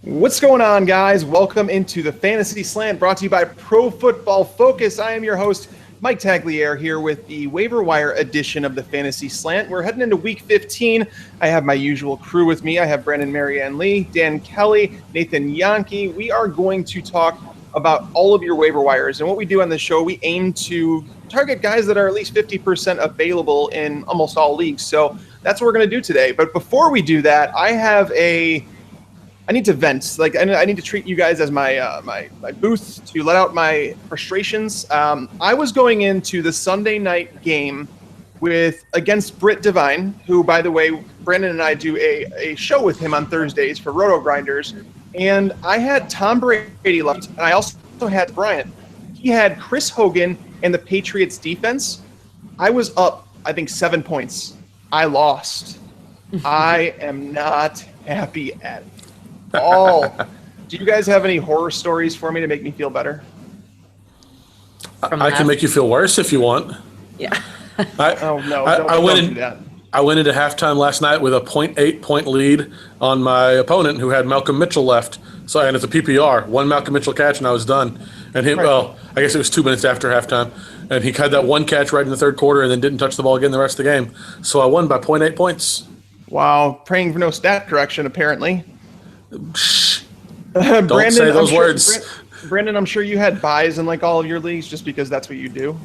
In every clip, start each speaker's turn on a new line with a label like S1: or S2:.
S1: What's going on, guys? Welcome into the Fantasy Slant, brought to you by Pro Football Focus. I am your host, Mike Tagliere, here with the Waiver Wire edition of the Fantasy Slant. We're heading into Week 15. I have my usual crew with me. I have Brandon Marianne Lee, Dan Kelley, Nathan Jahnke. We are going to talk about all of your waiver wires. And what we do on the show, we aim to target guys that are at least 50% available in almost all leagues. So that's what we're going to do today. But before we do that, I need to vent. I need to treat you guys as my my booth to let out my frustrations. I was going into the Sunday night game against Britt Devine, who, by the way, Brandon and I do a show with him on Thursdays for Roto Grinders. And I had Tom Brady left, and I also had Bryant. He had Chris Hogan and the Patriots defense. I was up, I think, 7 points. I lost. I am not happy at all. Do you guys have any horror stories for me to make me feel better?
S2: I can make you feel worse if you want.
S3: Yeah.
S1: I went
S2: into halftime last night with a 0.8 point lead on my opponent who had Malcolm Mitchell left. And it's a PPR, one Malcolm Mitchell catch, and I was done. And I guess it was 2 minutes after halftime. And he had that one catch right in the third quarter and then didn't touch the ball again the rest of the game. So I won by 0.8 points.
S1: Wow. Praying for no stat correction, apparently.
S2: Shh.
S1: Brandon,
S2: Don't say those words.
S1: Brandon, I'm sure you had buys in all of your leagues just because that's what you do.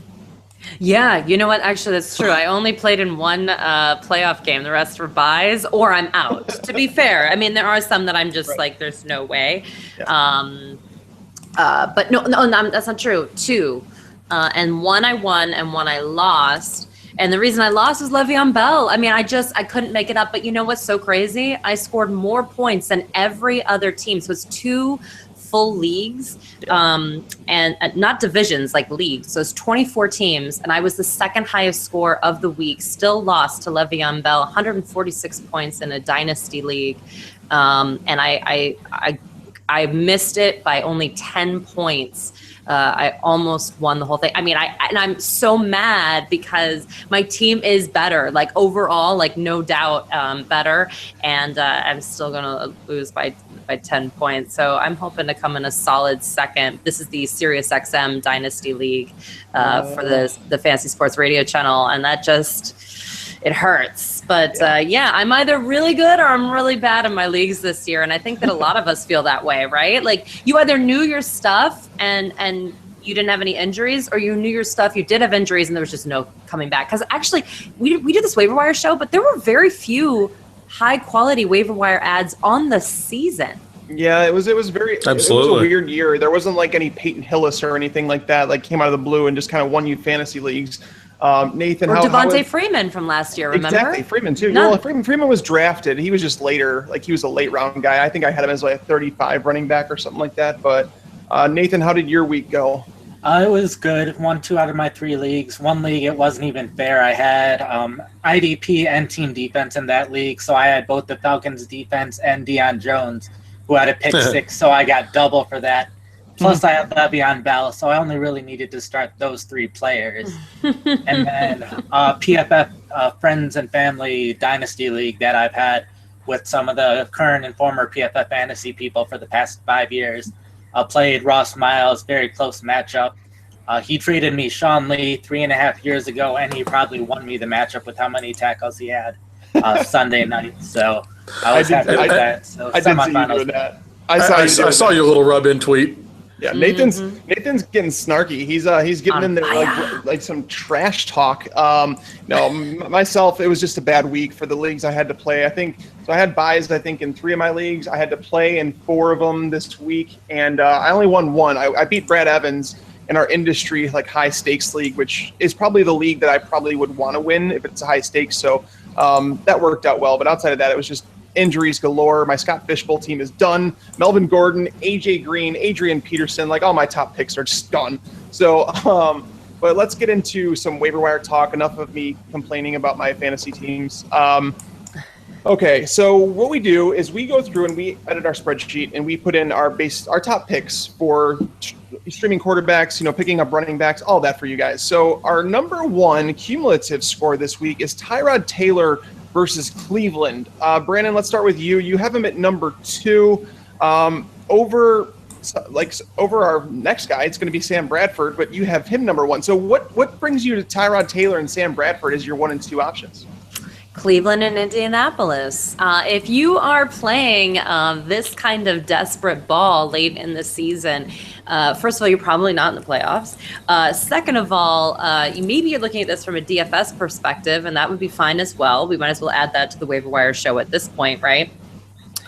S3: Yeah, you know what? Actually, that's true. I only played in one playoff game. The rest were buys, or I'm out. To be fair, I mean, there are some that I'm just like, there's no way.
S1: Yeah.
S3: But no, that's not true. Two, and one I won, and one I lost. And the reason I lost was Le'Veon Bell. I mean, I couldn't make it up. But you know what's so crazy? I scored more points than every other team. So it's two full leagues, and not divisions, like leagues. So it's 24 teams, and I was the second highest score of the week. Still lost to Le'Veon Bell, 146 points in a dynasty league, and I missed it by only 10 points. I almost won the whole thing. I mean, I'm so mad because my team is better, like overall, like no doubt better, and I'm still gonna lose by 10 points. So I'm hoping to come in a solid second. This is the SiriusXM Dynasty League for the Fantasy Sports Radio channel, and that it hurts. But yeah, I'm either really good or I'm really bad in my leagues this year. And I think that a lot of us feel that way, right? Like you either knew your stuff and you didn't have any injuries, or you knew your stuff, you did have injuries, and there was just no coming back. Because actually, we did this waiver wire show, but there were very few high quality waiver wire ads on the season.
S1: Yeah, it was very
S2: Absolutely.
S1: It was a weird year. There wasn't like any Peyton Hillis or anything like that, like came out of the blue and just kind of won you fantasy leagues. Nathan,
S3: or Devontae Freeman from last year, remember?
S1: Exactly, Freeman too. Well, Freeman was drafted. He was just later, like he was a late round guy. I think I had him as like a 35 running back or something like that. But Nathan, how did your week go?
S4: It was good. Won 2 out of my 3 leagues. One league, it wasn't even fair. I had IDP and team defense in that league, so I had both the Falcons defense and Deion Jones, who had a pick 6, so I got double for that. Plus, I have Le'Veon Bell, so I only really needed to start those 3 players. And then PFF Friends and Family Dynasty League that I've had with some of the current and former PFF fantasy people for the past 5 years. Played Ross Miles, very close matchup. He traded me Sean Lee 3.5 years ago, and he probably won me the matchup with how many tackles he had Sunday night. So I was happy with that. So
S1: I did see you doing that. I
S2: saw your little rub-in tweet.
S1: Yeah, Nathan's getting snarky. He's getting in there like some trash talk. No, myself, it was just a bad week for the leagues I had to play. I had buys, in 3 of my leagues. I had to play in 4 of them this week, and I only won 1. I beat Brad Evans in our industry high stakes league, which is probably the league that I probably would want to win if it's a high stakes. So that worked out well. But outside of that, it was just injuries galore. My Scott Fishbowl team is done. Melvin Gordon, AJ Green, Adrian Peterson, all my top picks are just done. So, but let's get into some waiver wire talk. Enough of me complaining about my fantasy teams. Okay, so what we do is we go through and we edit our spreadsheet and we put in our top picks for streaming quarterbacks, picking up running backs, all that for you guys. So our number 1 cumulative score this week is Tyrod Taylor versus Cleveland. Brandon, let's start with you. You have him at number 2. Over our next guy, it's going to be Sam Bradford, but you have him number 1. So what brings you to Tyrod Taylor and Sam Bradford as your 1 and 2 options?
S3: Cleveland and Indianapolis. If you are playing this kind of desperate ball late in the season, first of all, you're probably not in the playoffs. Second of all, maybe you're looking at this from a DFS perspective, and that would be fine as well. We might as well add that to the waiver wire show at this point, right?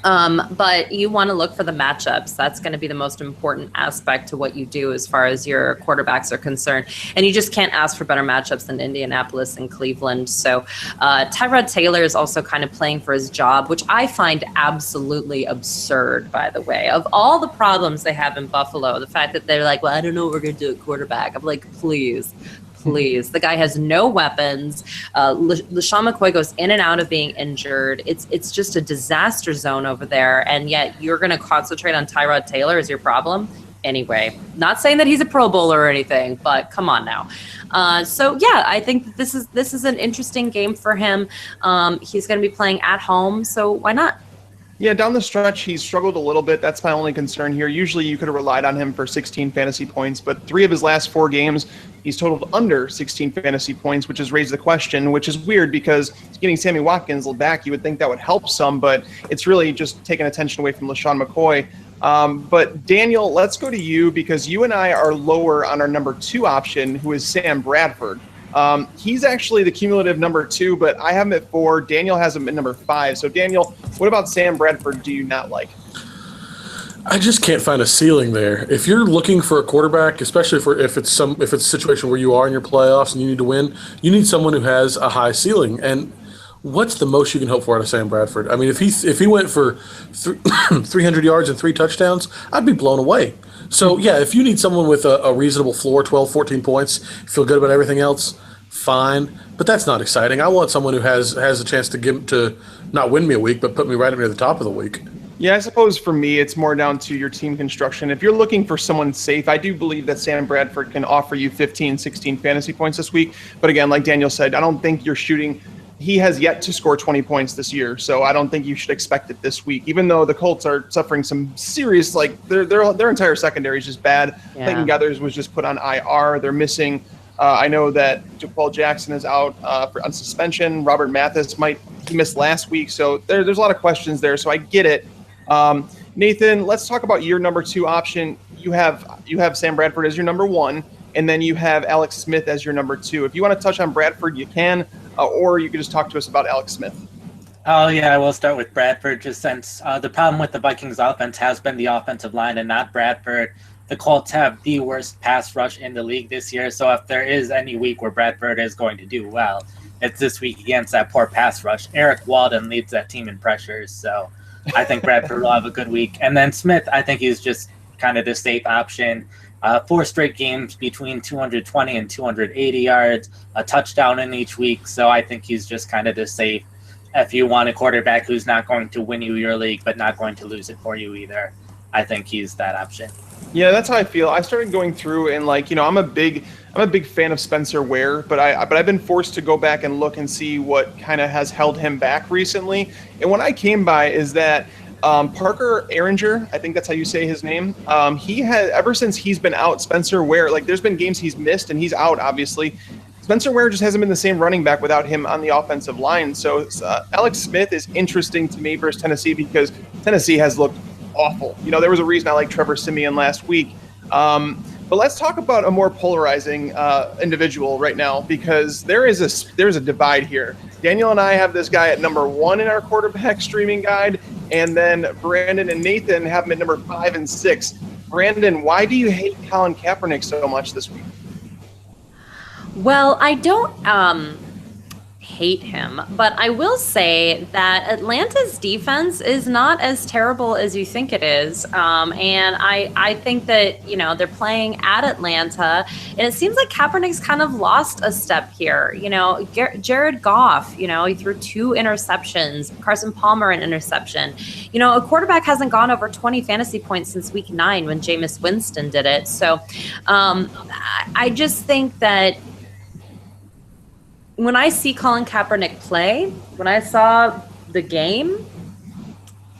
S3: But you want to look for the matchups. That's going to be the most important aspect to what you do as far as your quarterbacks are concerned. And you just can't ask for better matchups than Indianapolis and Cleveland. So Tyrod Taylor is also kind of playing for his job, which I find absolutely absurd, by the way. Of all the problems they have in Buffalo, the fact that they're like, well, I don't know what we're going to do at quarterback. I'm like, please. The guy has no weapons. LaShawn McCoy goes in and out of being injured. It's just a disaster zone over there, and yet you're going to concentrate on Tyrod Taylor as your problem? Anyway, not saying that he's a Pro Bowler or anything, but come on now. So yeah, I think that this is an interesting game for him. He's going to be playing at home, so why not?
S1: Yeah, down the stretch, he's struggled a little bit. That's my only concern here. Usually you could have relied on him for 16 fantasy points, but 3 of his last 4 games, he's totaled under 16 fantasy points, which has raised the question, which is weird because he's getting Sammy Watkins back. You would think that would help some, but it's really just taking attention away from LaShawn McCoy. But Daniel, let's go to you because you and I are lower on our number 2 option, who is Sam Bradford. He's actually the cumulative number 2, but I have him at 4. Daniel has him at number 5. So Daniel, what about Sam Bradford do you not like?
S2: I just can't find a ceiling there. If you're looking for a quarterback, especially if it's a situation where you are in your playoffs and you need to win, you need someone who has a high ceiling. And what's the most you can hope for out of Sam Bradford? I mean, if he went for 300 yards and 3 touchdowns, I'd be blown away. So, yeah, if you need someone with a reasonable floor, 12, 14 points, feel good about everything else, fine. But that's not exciting. I want someone who has a chance to not win me a week, but put me right up near the top of the week.
S1: Yeah, I suppose for me, it's more down to your team construction. If you're looking for someone safe, I do believe that Sam Bradford can offer you 15, 16 fantasy points this week. But again, like Daniel said, I don't think you're shooting. He has yet to score 20 points this year, so I don't think you should expect it this week. Even though the Colts are suffering some serious, their entire secondary is just bad. Yeah. Clayton Gathers was just put on IR. They're missing. I know that Paul Jackson is out on suspension. Robert Mathis he missed last week, so there's a lot of questions there. So I get it. Nathan, let's talk about your number 2 option. You have Sam Bradford as your number 1, and then you have Alex Smith as your number 2. If you want to touch on Bradford, you can, or you can just talk to us about Alex Smith.
S4: Oh, yeah, I will start with Bradford, just since the problem with the Vikings offense has been the offensive line and not Bradford. The Colts have the worst pass rush in the league this year, so if there is any week where Bradford is going to do well, it's this week against that poor pass rush. Eric Walden leads that team in pressures, so I think Bradford will have a good week. And then Smith, I think he's just kind of the safe option. 4 straight games between 220 and 280 yards, a touchdown in each week. So I think he's just kind of the safe if you want a quarterback who's not going to win you your league, but not going to lose it for you either. I think he's that option.
S1: Yeah, that's how I feel. I started going through and I'm a big fan of Spencer Ware, but I've been forced to go back and look and see what kind of has held him back recently. And what I came by is that Parker Ehringer, I think that's how you say his name. He has, ever since he's been out, Spencer Ware, there's been games he's missed and he's out, obviously. Spencer Ware just hasn't been the same running back without him on the offensive line. So Alex Smith is interesting to me versus Tennessee because Tennessee has looked awful. There was a reason I liked Trevor Siemian last week. But let's talk about a more polarizing individual right now because there's a divide here. Daniel and I have this guy at number 1 in our quarterback streaming guide, and then Brandon and Nathan have him at number 5 and 6. Brandon, why do you hate Colin Kaepernick so much this week?
S3: Well, I don't hate him, but I will say that Atlanta's defense is not as terrible as you think it is. And I think that, they're playing at Atlanta, and it seems like Kaepernick's kind of lost a step here. Jared Goff, he threw 2 interceptions, Carson Palmer an interception. A quarterback hasn't gone over 20 fantasy points since week 9 when Jameis Winston did it. So I just think that when I see Colin Kaepernick play, when I saw the game,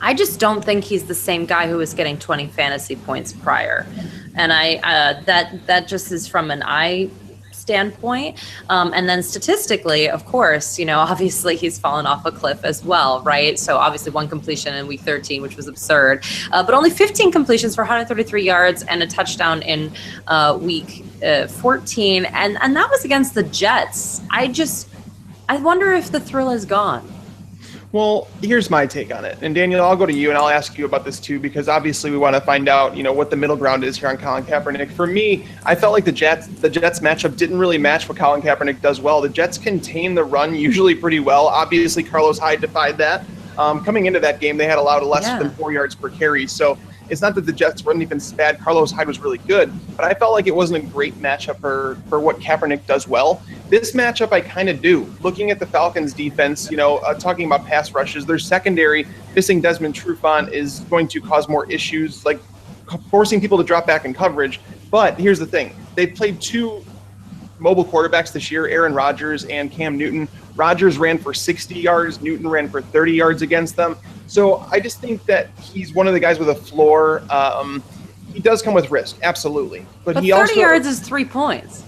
S3: I just don't think he's the same guy who was getting 20 fantasy points prior. And that just is from an eye standpoint. And then statistically, of course, obviously he's fallen off a cliff as well, right? So obviously 1 completion in week 13, which was absurd, but only 15 completions for 133 yards and a touchdown in week 14. And that was against the Jets. I wonder if the thrill is gone.
S1: Well, here's my take on it. And Daniel, I'll go to you and I'll ask you about this too, because obviously we want to find out, what the middle ground is here on Colin Kaepernick. For me, I felt like the Jets matchup didn't really match what Colin Kaepernick does well. The Jets contain the run usually pretty well. Obviously, Carlos Hyde defied that. Coming into that game, they had allowed less than 4 yards per carry. So it's not that the Jets weren't even bad. Carlos Hyde was really good, but I felt like it wasn't a great matchup for what Kaepernick does well. This matchup I kind of do. Looking at the Falcons defense, talking about pass rushes, their secondary, missing Desmond Trufant is going to cause more issues, like forcing people to drop back in coverage. But here's the thing. They've played 2 mobile quarterbacks this year, Aaron Rodgers and Cam Newton. Rodgers ran for 60 yards. Newton ran for 30 yards against them. So I just think that he's one of the guys with a floor. He does come with risk, absolutely. But he
S3: 30 yards is 3 points.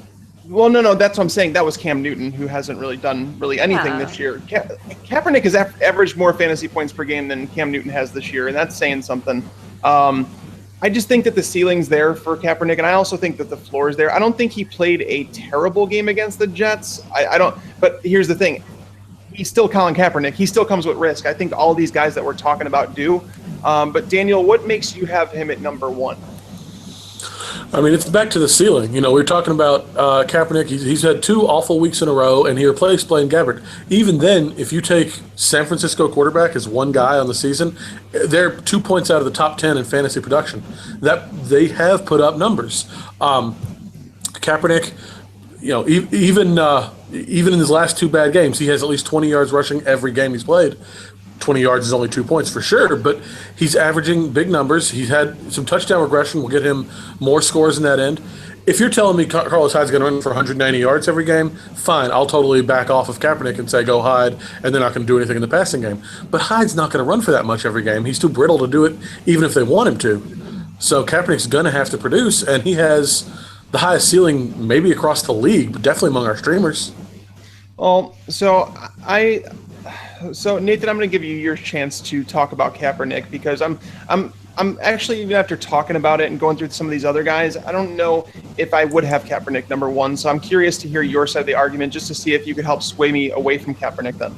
S1: Well, no, that's what I'm saying. That was Cam Newton, who hasn't really done anything this year. Kaepernick has averaged more fantasy points per game than Cam Newton has this year, and that's saying something. I just think that the ceiling's there for Kaepernick, and I also think that the floor is there. I don't think he played a terrible game against the Jets. I don't. But here's the thing. He's still Colin Kaepernick. He still comes with risk. I think all these guys that we're talking about do. But, Daniel, what makes you have him at number 1?
S2: I mean, it's back to the ceiling. We were talking about Kaepernick. He's had 2 awful weeks in a row, and he replaced Blaine Gabbert. Even then, if you take San Francisco quarterback as one guy on the season, they're 2 points out of the top 10 in fantasy production. That they have put up numbers. Kaepernick, even in his last 2 bad games, he has at least 20 yards rushing every game he's played. 20 yards is only 2 points for sure, but he's averaging big numbers. He's had some touchdown regression. We'll get him more scores in that end. If you're telling me Carlos Hyde's going to run for 190 yards every game, fine. I'll totally back off of Kaepernick and say go Hyde, and they're not going to do anything in the passing game. But Hyde's not going to run for that much every game. He's too brittle to do it, even if they want him to. So Kaepernick's going to have to produce, and he has the highest ceiling maybe across the league, but definitely among our streamers.
S1: Well, so Nathan, I'm going to give you your chance to talk about Kaepernick, because I'm actually, even after talking about it and going through some of these other guys, I don't know if I would have Kaepernick number 1. So I'm curious to hear your side of the argument, just to see if you could help sway me away from Kaepernick then.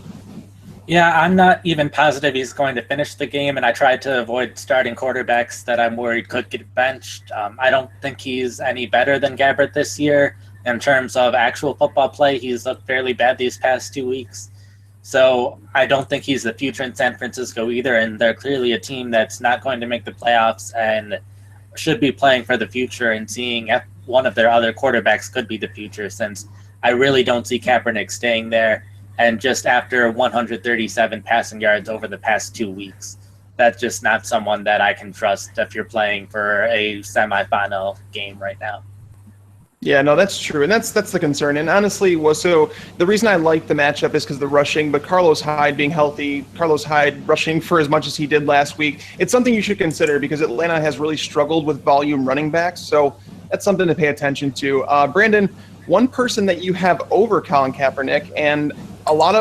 S4: Yeah, I'm not even positive he's going to finish the game, and I tried to avoid starting quarterbacks that I'm worried could get benched. I don't think he's any better than Gabbert this year. In terms of actual football play, he's looked fairly bad these past 2 weeks. So I don't think he's the future in San Francisco either, and they're clearly a team that's not going to make the playoffs and should be playing for the future and seeing if one of their other quarterbacks could be the future, since I really don't see Kaepernick staying there. And just after 137 passing yards over the past 2 weeks, that's just not someone that I can trust if you're playing for a semifinal game right now.
S1: Yeah, no, that's true, and that's the concern. And honestly, so the reason I like the matchup is because the rushing, but Carlos Hyde being healthy, Carlos Hyde rushing for as much as he did last week, it's something you should consider, because Atlanta has really struggled with volume running backs, so that's something to pay attention to. Brandon, one person that you have over Colin Kaepernick, and not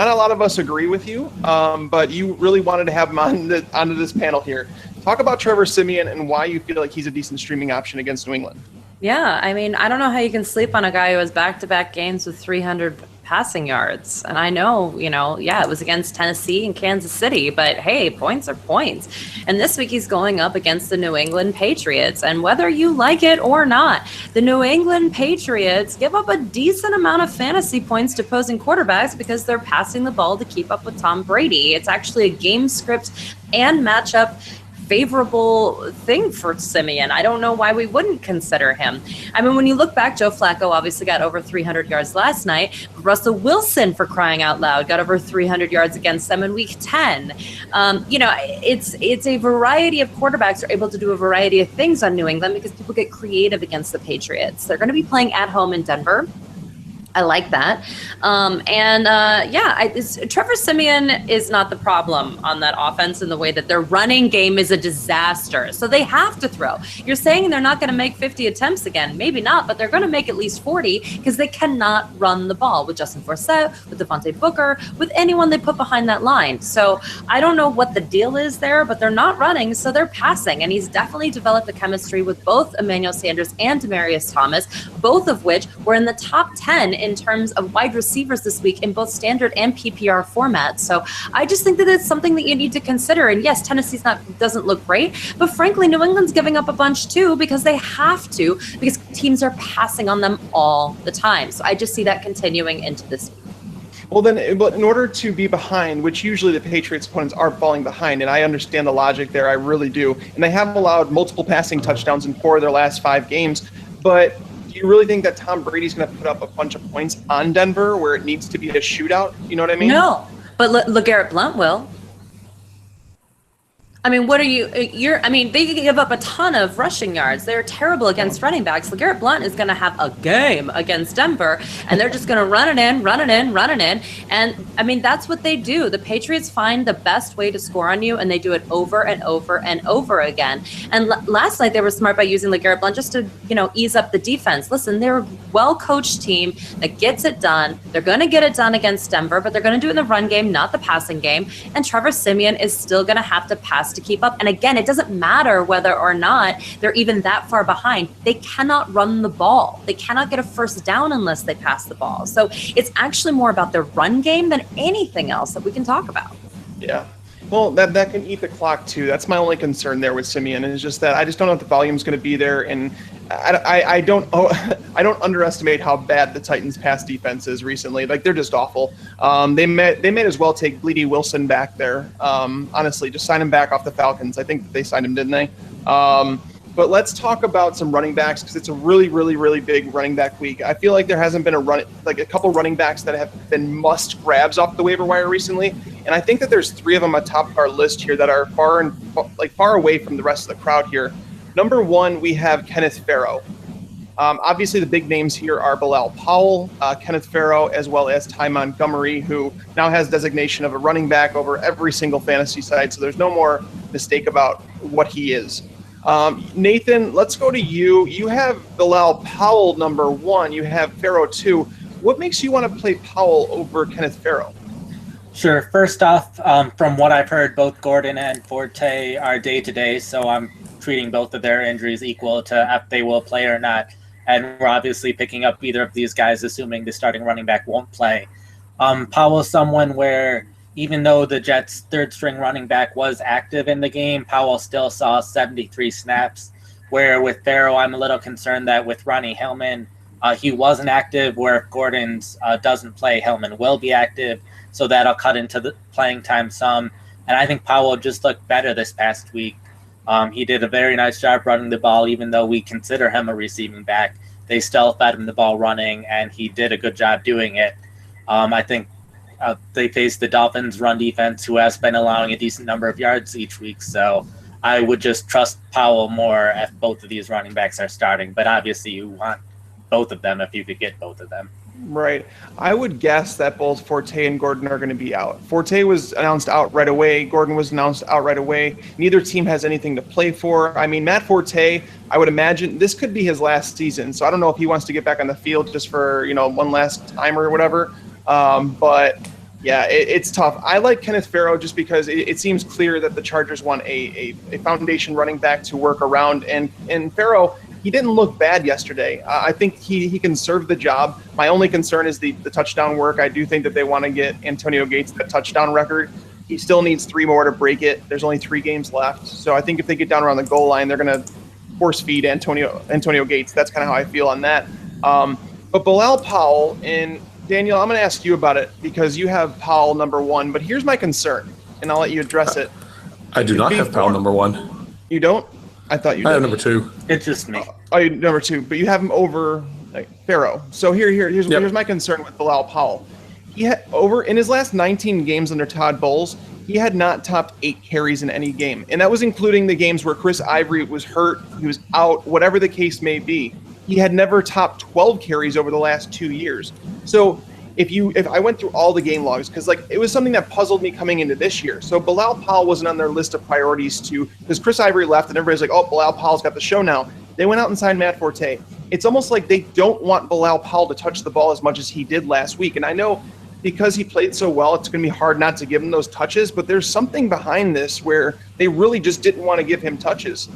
S1: a lot of us agree with you, but you really wanted to have him onto this panel here. Talk about Trevor Siemian and why you feel like he's a decent streaming option against New England.
S3: Yeah, I mean, I don't know how you can sleep on a guy who has back-to-back games with 300 passing yards. And I know, it was against Tennessee and Kansas City, but hey, points are points. And this week he's going up against the New England Patriots. And whether you like it or not, the New England Patriots give up a decent amount of fantasy points to opposing quarterbacks because they're passing the ball to keep up with Tom Brady. It's actually a game script and matchup favorable thing for Siemian. I don't know why we wouldn't consider him. I mean, when you look back, Joe Flacco obviously got over 300 yards last night. Russell Wilson, for crying out loud, got over 300 yards against them in week 10. It's a variety of quarterbacks are able to do a variety of things on New England because people get creative against the Patriots. They're going to be playing at home in Denver. I like that. Trevor Siemian is not the problem on that offense in the way that their running game is a disaster. So they have to throw. You're saying they're not going to make 50 attempts again. Maybe not, but they're going to make at least 40 because they cannot run the ball with Justin Forsett, with Devontae Booker, with anyone they put behind that line. So I don't know what the deal is there, but they're not running, so they're passing. And he's definitely developed the chemistry with both Emmanuel Sanders and Demaryius Thomas, both of which were in the top 10 in terms of wide receivers this week in both standard and PPR formats. So I just think that it's something that you need to consider. And yes, Tennessee's doesn't look great, but frankly, New England's giving up a bunch too because they have to, because teams are passing on them all the time. So I just see that continuing into this week.
S1: Well, then, but in order to be behind, which usually the Patriots' opponents are falling behind, and I understand the logic there, I really do, and they have allowed multiple passing touchdowns in 4 of their last 5 games, but do you really think that Tom Brady's going to put up a bunch of points on Denver where it needs to be a shootout? You know what I mean?
S3: No, but LeGarrette Blount will. I mean, they give up a ton of rushing yards. They're terrible against running backs. LeGarrette Blount is going to have a game against Denver, and they're just going to run it in. And, I mean, that's what they do. The Patriots find the best way to score on you, and they do it over and over and over again. And last night they were smart by using LeGarrette Blount just to, ease up the defense. Listen, they're a well-coached team that gets it done. They're going to get it done against Denver, but they're going to do it in the run game, not the passing game. And Trevor Siemian is still going to have to pass to keep up. And again, it doesn't matter whether or not they're even that far behind. They cannot run the ball. They cannot get a first down unless they pass the ball. So it's actually more about their run game than anything else that we can talk about.
S1: Yeah. Well, that can eat the clock too. That's my only concern there with Siemian, is just that I just don't know if the volume is going to be there, and I don't underestimate how bad the Titans' pass defense is recently. Like, they're just awful. They may as well take Bleedy Wilson back there. Honestly, just sign him back off the Falcons. I think they signed him, didn't they? But let's talk about some running backs, because it's a really, really, really big running back week. I feel like there hasn't been a couple running backs that have been must grabs off the waiver wire recently, and I think that there's 3 of them atop our list here that are far away from the rest of the crowd here. Number 1, we have Kenneth Farrow. Obviously, the big names here are Bilal Powell, Kenneth Farrow, as well as Ty Montgomery, who now has designation of a running back over every single fantasy site, so there's no more mistake about what he is. Nathan, let's go to you. You have Bilal Powell number 1. You have Farrow 2. What makes you want to play Powell over Kenneth Farrow?
S4: Sure. First off, from what I've heard, both Gordon and Forte are day-to-day, so I'm treating both of their injuries equal to if they will play or not. And we're obviously picking up either of these guys, assuming the starting running back won't play. Powell's someone where, even though the Jets' third-string running back was active in the game, Powell still saw 73 snaps, where with Farrow, I'm a little concerned that with Ronnie Hillman, he wasn't active, where if Gordon's doesn't play, Hillman will be active, so that'll cut into the playing time some. And I think Powell just looked better this past week. He did a very nice job running the ball, even though we consider him a receiving back. They still fed him the ball running, and he did a good job doing it. I think they face the Dolphins' run defense, who has been allowing a decent number of yards each week. So I would just trust Powell more if both of these running backs are starting. But obviously you want both of them if you could get both of them.
S1: Right. I would guess that both Forte and Gordon are going to be out. Forte was announced out right away. Gordon was announced out right away. Neither team has anything to play for. I mean, Matt Forte, I would imagine this could be his last season. So I don't know if he wants to get back on the field just for, one last time or whatever. But yeah, it's tough. I like Kenneth Farrow just because it seems clear that the Chargers want a foundation running back to work around. And Farrow, he didn't look bad yesterday. I think he can serve the job. My only concern is the touchdown work. I do think that they want to get Antonio Gates that touchdown record. He still needs 3 more to break it. There's only 3 games left. So I think if they get down around the goal line, they're going to force feed Antonio Gates. That's kind of how I feel on that. But Bilal Powell, and Daniel, I'm going to ask you about it because you have Powell number 1. But here's my concern, and I'll let you address it.
S2: I do not have Powell number 1.
S1: You don't? I thought you did.
S2: I have number 2.
S4: It's just me.
S1: You number 2, but you have him over Farrow. So here's my concern with Bilal Powell. He had in his last 19 games under Todd Bowles, he had not topped 8 carries in any game, and that was including the games where Chris Ivory was hurt, he was out, whatever the case may be. he had never topped 12 carries over the last 2 years. So if I went through all the game logs, because like it was something that puzzled me coming into this year. So Bilal Powell wasn't on their list of priorities because Chris Ivory left and everybody's like, oh, Bilal Powell's got the show now. They went out and signed Matt Forte. It's almost like they don't want Bilal Powell to touch the ball as much as he did last week. And I know because he played so well, it's going to be hard not to give him those touches, but there's something behind this where they really just didn't want to give him touches.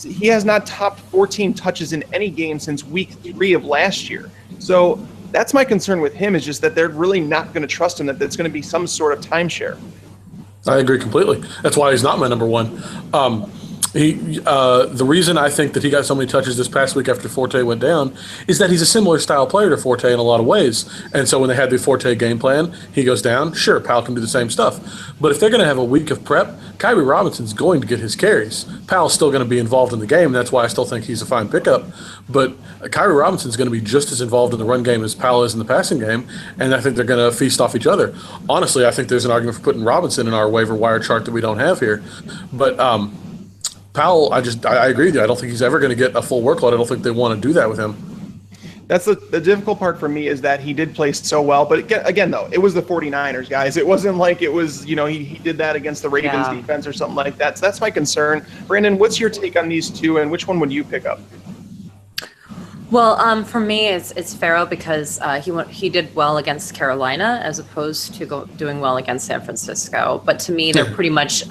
S1: He has not topped 14 touches in any game since week 3 of last year. So that's my concern with him, is just that they're really not going to trust him, that there's going to be some sort of timeshare.
S2: I agree completely. That's why he's not my number one. The reason I think that he got so many touches this past week after Forte went down is that he's a similar style player to Forte in a lot of ways. And so when they had the Forte game plan, he goes down. Sure, Powell can do the same stuff. But if they're going to have a week of prep, Kyrie Robinson's going to get his carries. Powell's still going to be involved in the game. And that's why I still think he's a fine pickup. But Kyrie Robinson's going to be just as involved in the run game as Powell is in the passing game. And I think they're going to feast off each other. Honestly, I think there's an argument for putting Robinson in our waiver wire chart that we don't have here. But Powell, I agree with you. I don't think he's ever going to get a full workload. I don't think they want to do that with him.
S1: That's the difficult part for me, is that he did play so well. But again, though, it was the 49ers, guys. It wasn't like it was, he did that against the Ravens defense or something like that. So that's my concern. Brandon, what's your take on these two, and which one would you pick up?
S3: Well, for me, it's Pharaoh, because he did well against Carolina as opposed to doing well against San Francisco. But to me, they're pretty much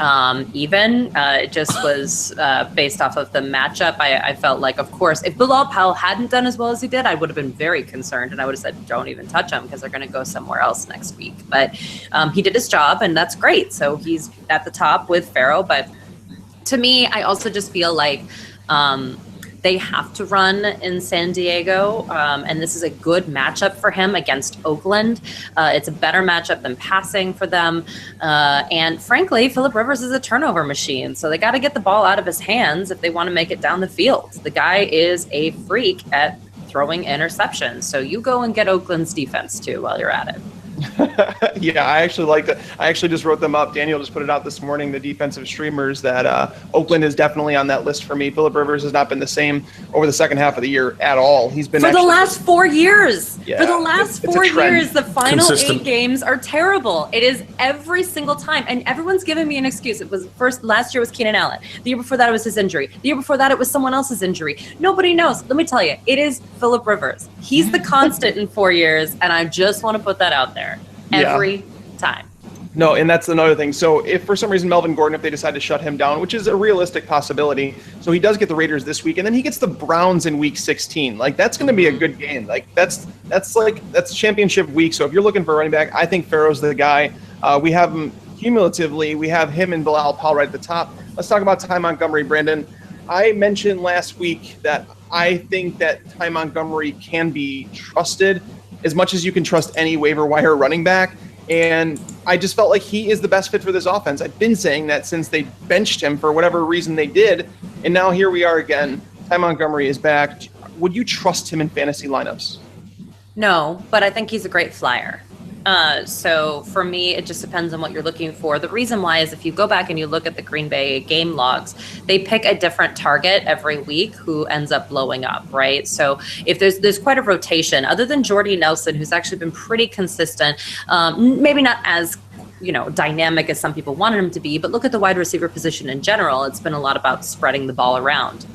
S3: even. It just was based off of the matchup. I felt like, of course, if Bilal Powell hadn't done as well as he did, I would have been very concerned, and I would have said, don't even touch him, because they're going to go somewhere else next week. But he did his job, and that's great. So he's at the top with Pharaoh. But to me, I also just feel like they have to run in San Diego, and this is a good matchup for him against Oakland. It's a better matchup than passing for them. And frankly, Phillip Rivers is a turnover machine, so they got to get the ball out of his hands if they want to make it down the field. The guy is a freak at throwing interceptions, so you go and get Oakland's defense too while you're at it.
S1: Yeah, I actually like that. I actually just wrote them up. Daniel just put it out this morning, the defensive streamers, that Oakland is definitely on that list for me. Phillip Rivers has not been the same over the second half of the year at all. He's been
S3: for the last 4 years.
S1: Yeah,
S3: for the last 4 years, the final
S2: Consistent.
S3: 8 games are terrible. It is every single time, and everyone's giving me an excuse. It was last year was Keenan Allen. The year before that, it was his injury. The year before that, it was someone else's injury. Nobody knows. Let me tell you, it is Phillip Rivers. He's the constant in 4 years, and I just want to put that out there. Every time.
S1: No, and that's another thing. So if for some reason Melvin Gordon, if they decide to shut him down, which is a realistic possibility, so he does get the Raiders this week, and then he gets the Browns in week 16. Like, that's going to be a good game. Like, that's championship week. So if you're looking for a running back, I think Pharaoh's the guy. We have him cumulatively. We have him and Bilal Powell right at the top. Let's talk about Ty Montgomery, Brandon. I mentioned last week that I think that Ty Montgomery can be trusted as much as you can trust any waiver wire running back. And I just felt like he is the best fit for this offense. I've been saying that since they benched him for whatever reason they did. And now here we are again. Ty Montgomery is back. Would you trust him in fantasy lineups?
S3: No, but I think he's a great flyer. So for me, it just depends on what you're looking for. The reason why is if you go back and you look at the Green Bay game logs, they pick a different target every week who ends up blowing up, right? So if there's quite a rotation, other than Jordy Nelson, who's actually been pretty consistent, maybe not as dynamic as some people wanted him to be, but look at the wide receiver position in general. It's been a lot about spreading the ball around.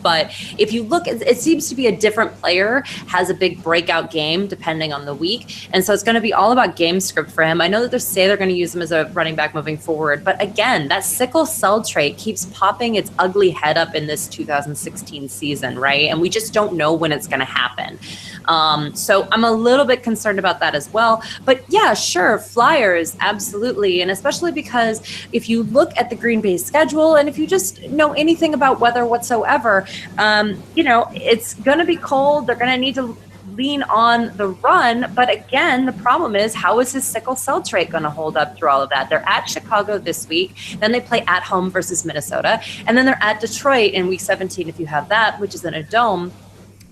S3: But if you look, it seems to be a different player, has a big breakout game depending on the week. And so it's going to be all about game script for him. I know that they say they're going to use him as a running back moving forward, but again, that sickle cell trait keeps popping its ugly head up in this 2016 season, right? And we just don't know when it's going to happen. So I'm a little bit concerned about that as well. But yeah, sure, flyers, absolutely. And especially because if you look at the Green Bay schedule, and if you just know anything about weather whatsoever, it's going to be cold. They're going to need to lean on the run. But again, the problem is, how is his sickle cell trait going to hold up through all of that? They're at Chicago this week. Then they play at home versus Minnesota. And then they're at Detroit in week 17, if you have that, which is in a dome.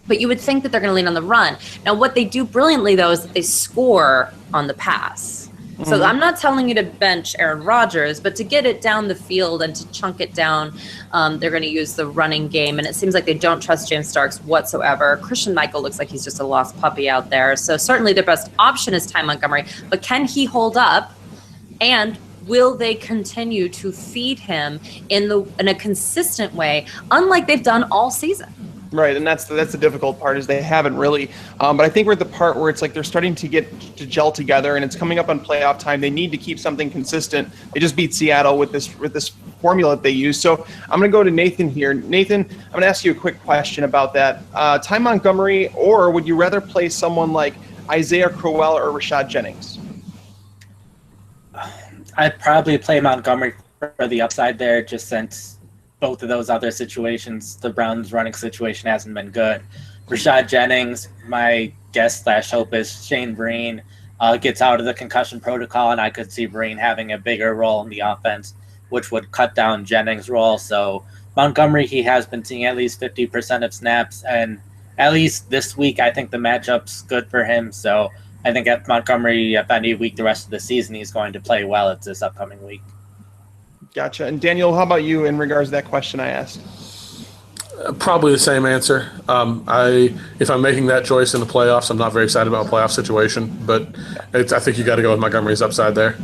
S3: But you would think that they're going to lean on the run. Now, what they do brilliantly, though, is that they score on the pass. So I'm not telling you to bench Aaron Rodgers, but to get it down the field and to chunk it down, they're going to use the running game. And it seems like they don't trust James Starks whatsoever. Christian Michael looks like he's just a lost puppy out there. So certainly their best option is Ty Montgomery. But can he hold up? And will they continue to feed him in a consistent way, unlike they've done all season?
S1: Right, and that's the difficult part is they haven't really. But I think we're at the part where it's like they're starting to get to gel together, and it's coming up on playoff time. They need to keep something consistent. They just beat Seattle with this formula that they use. So I'm going to go to Nathan here. Nathan, I'm going to ask you a quick question about that. Ty Montgomery, or would you rather play someone like Isaiah Crowell or Rashad Jennings?
S4: I'd probably play Montgomery for the upside there, just since both of those other situations, the Browns running situation hasn't been good. Rashad Jennings, my guess/hope is Shane Vereen gets out of the concussion protocol, and I could see Vereen having a bigger role in the offense, which would cut down Jennings' role. So Montgomery, he has been seeing at least 50% of snaps, and at least this week, I think the matchup's good for him. So I think if Montgomery, if any week the rest of the season, he's going to play well at this upcoming week.
S1: Gotcha. And Daniel, how about you in regards to that question I asked?
S2: Probably the same answer. If I'm making that choice in the playoffs, I'm not very excited about a playoff situation, but I think you got to go with Montgomery's upside there.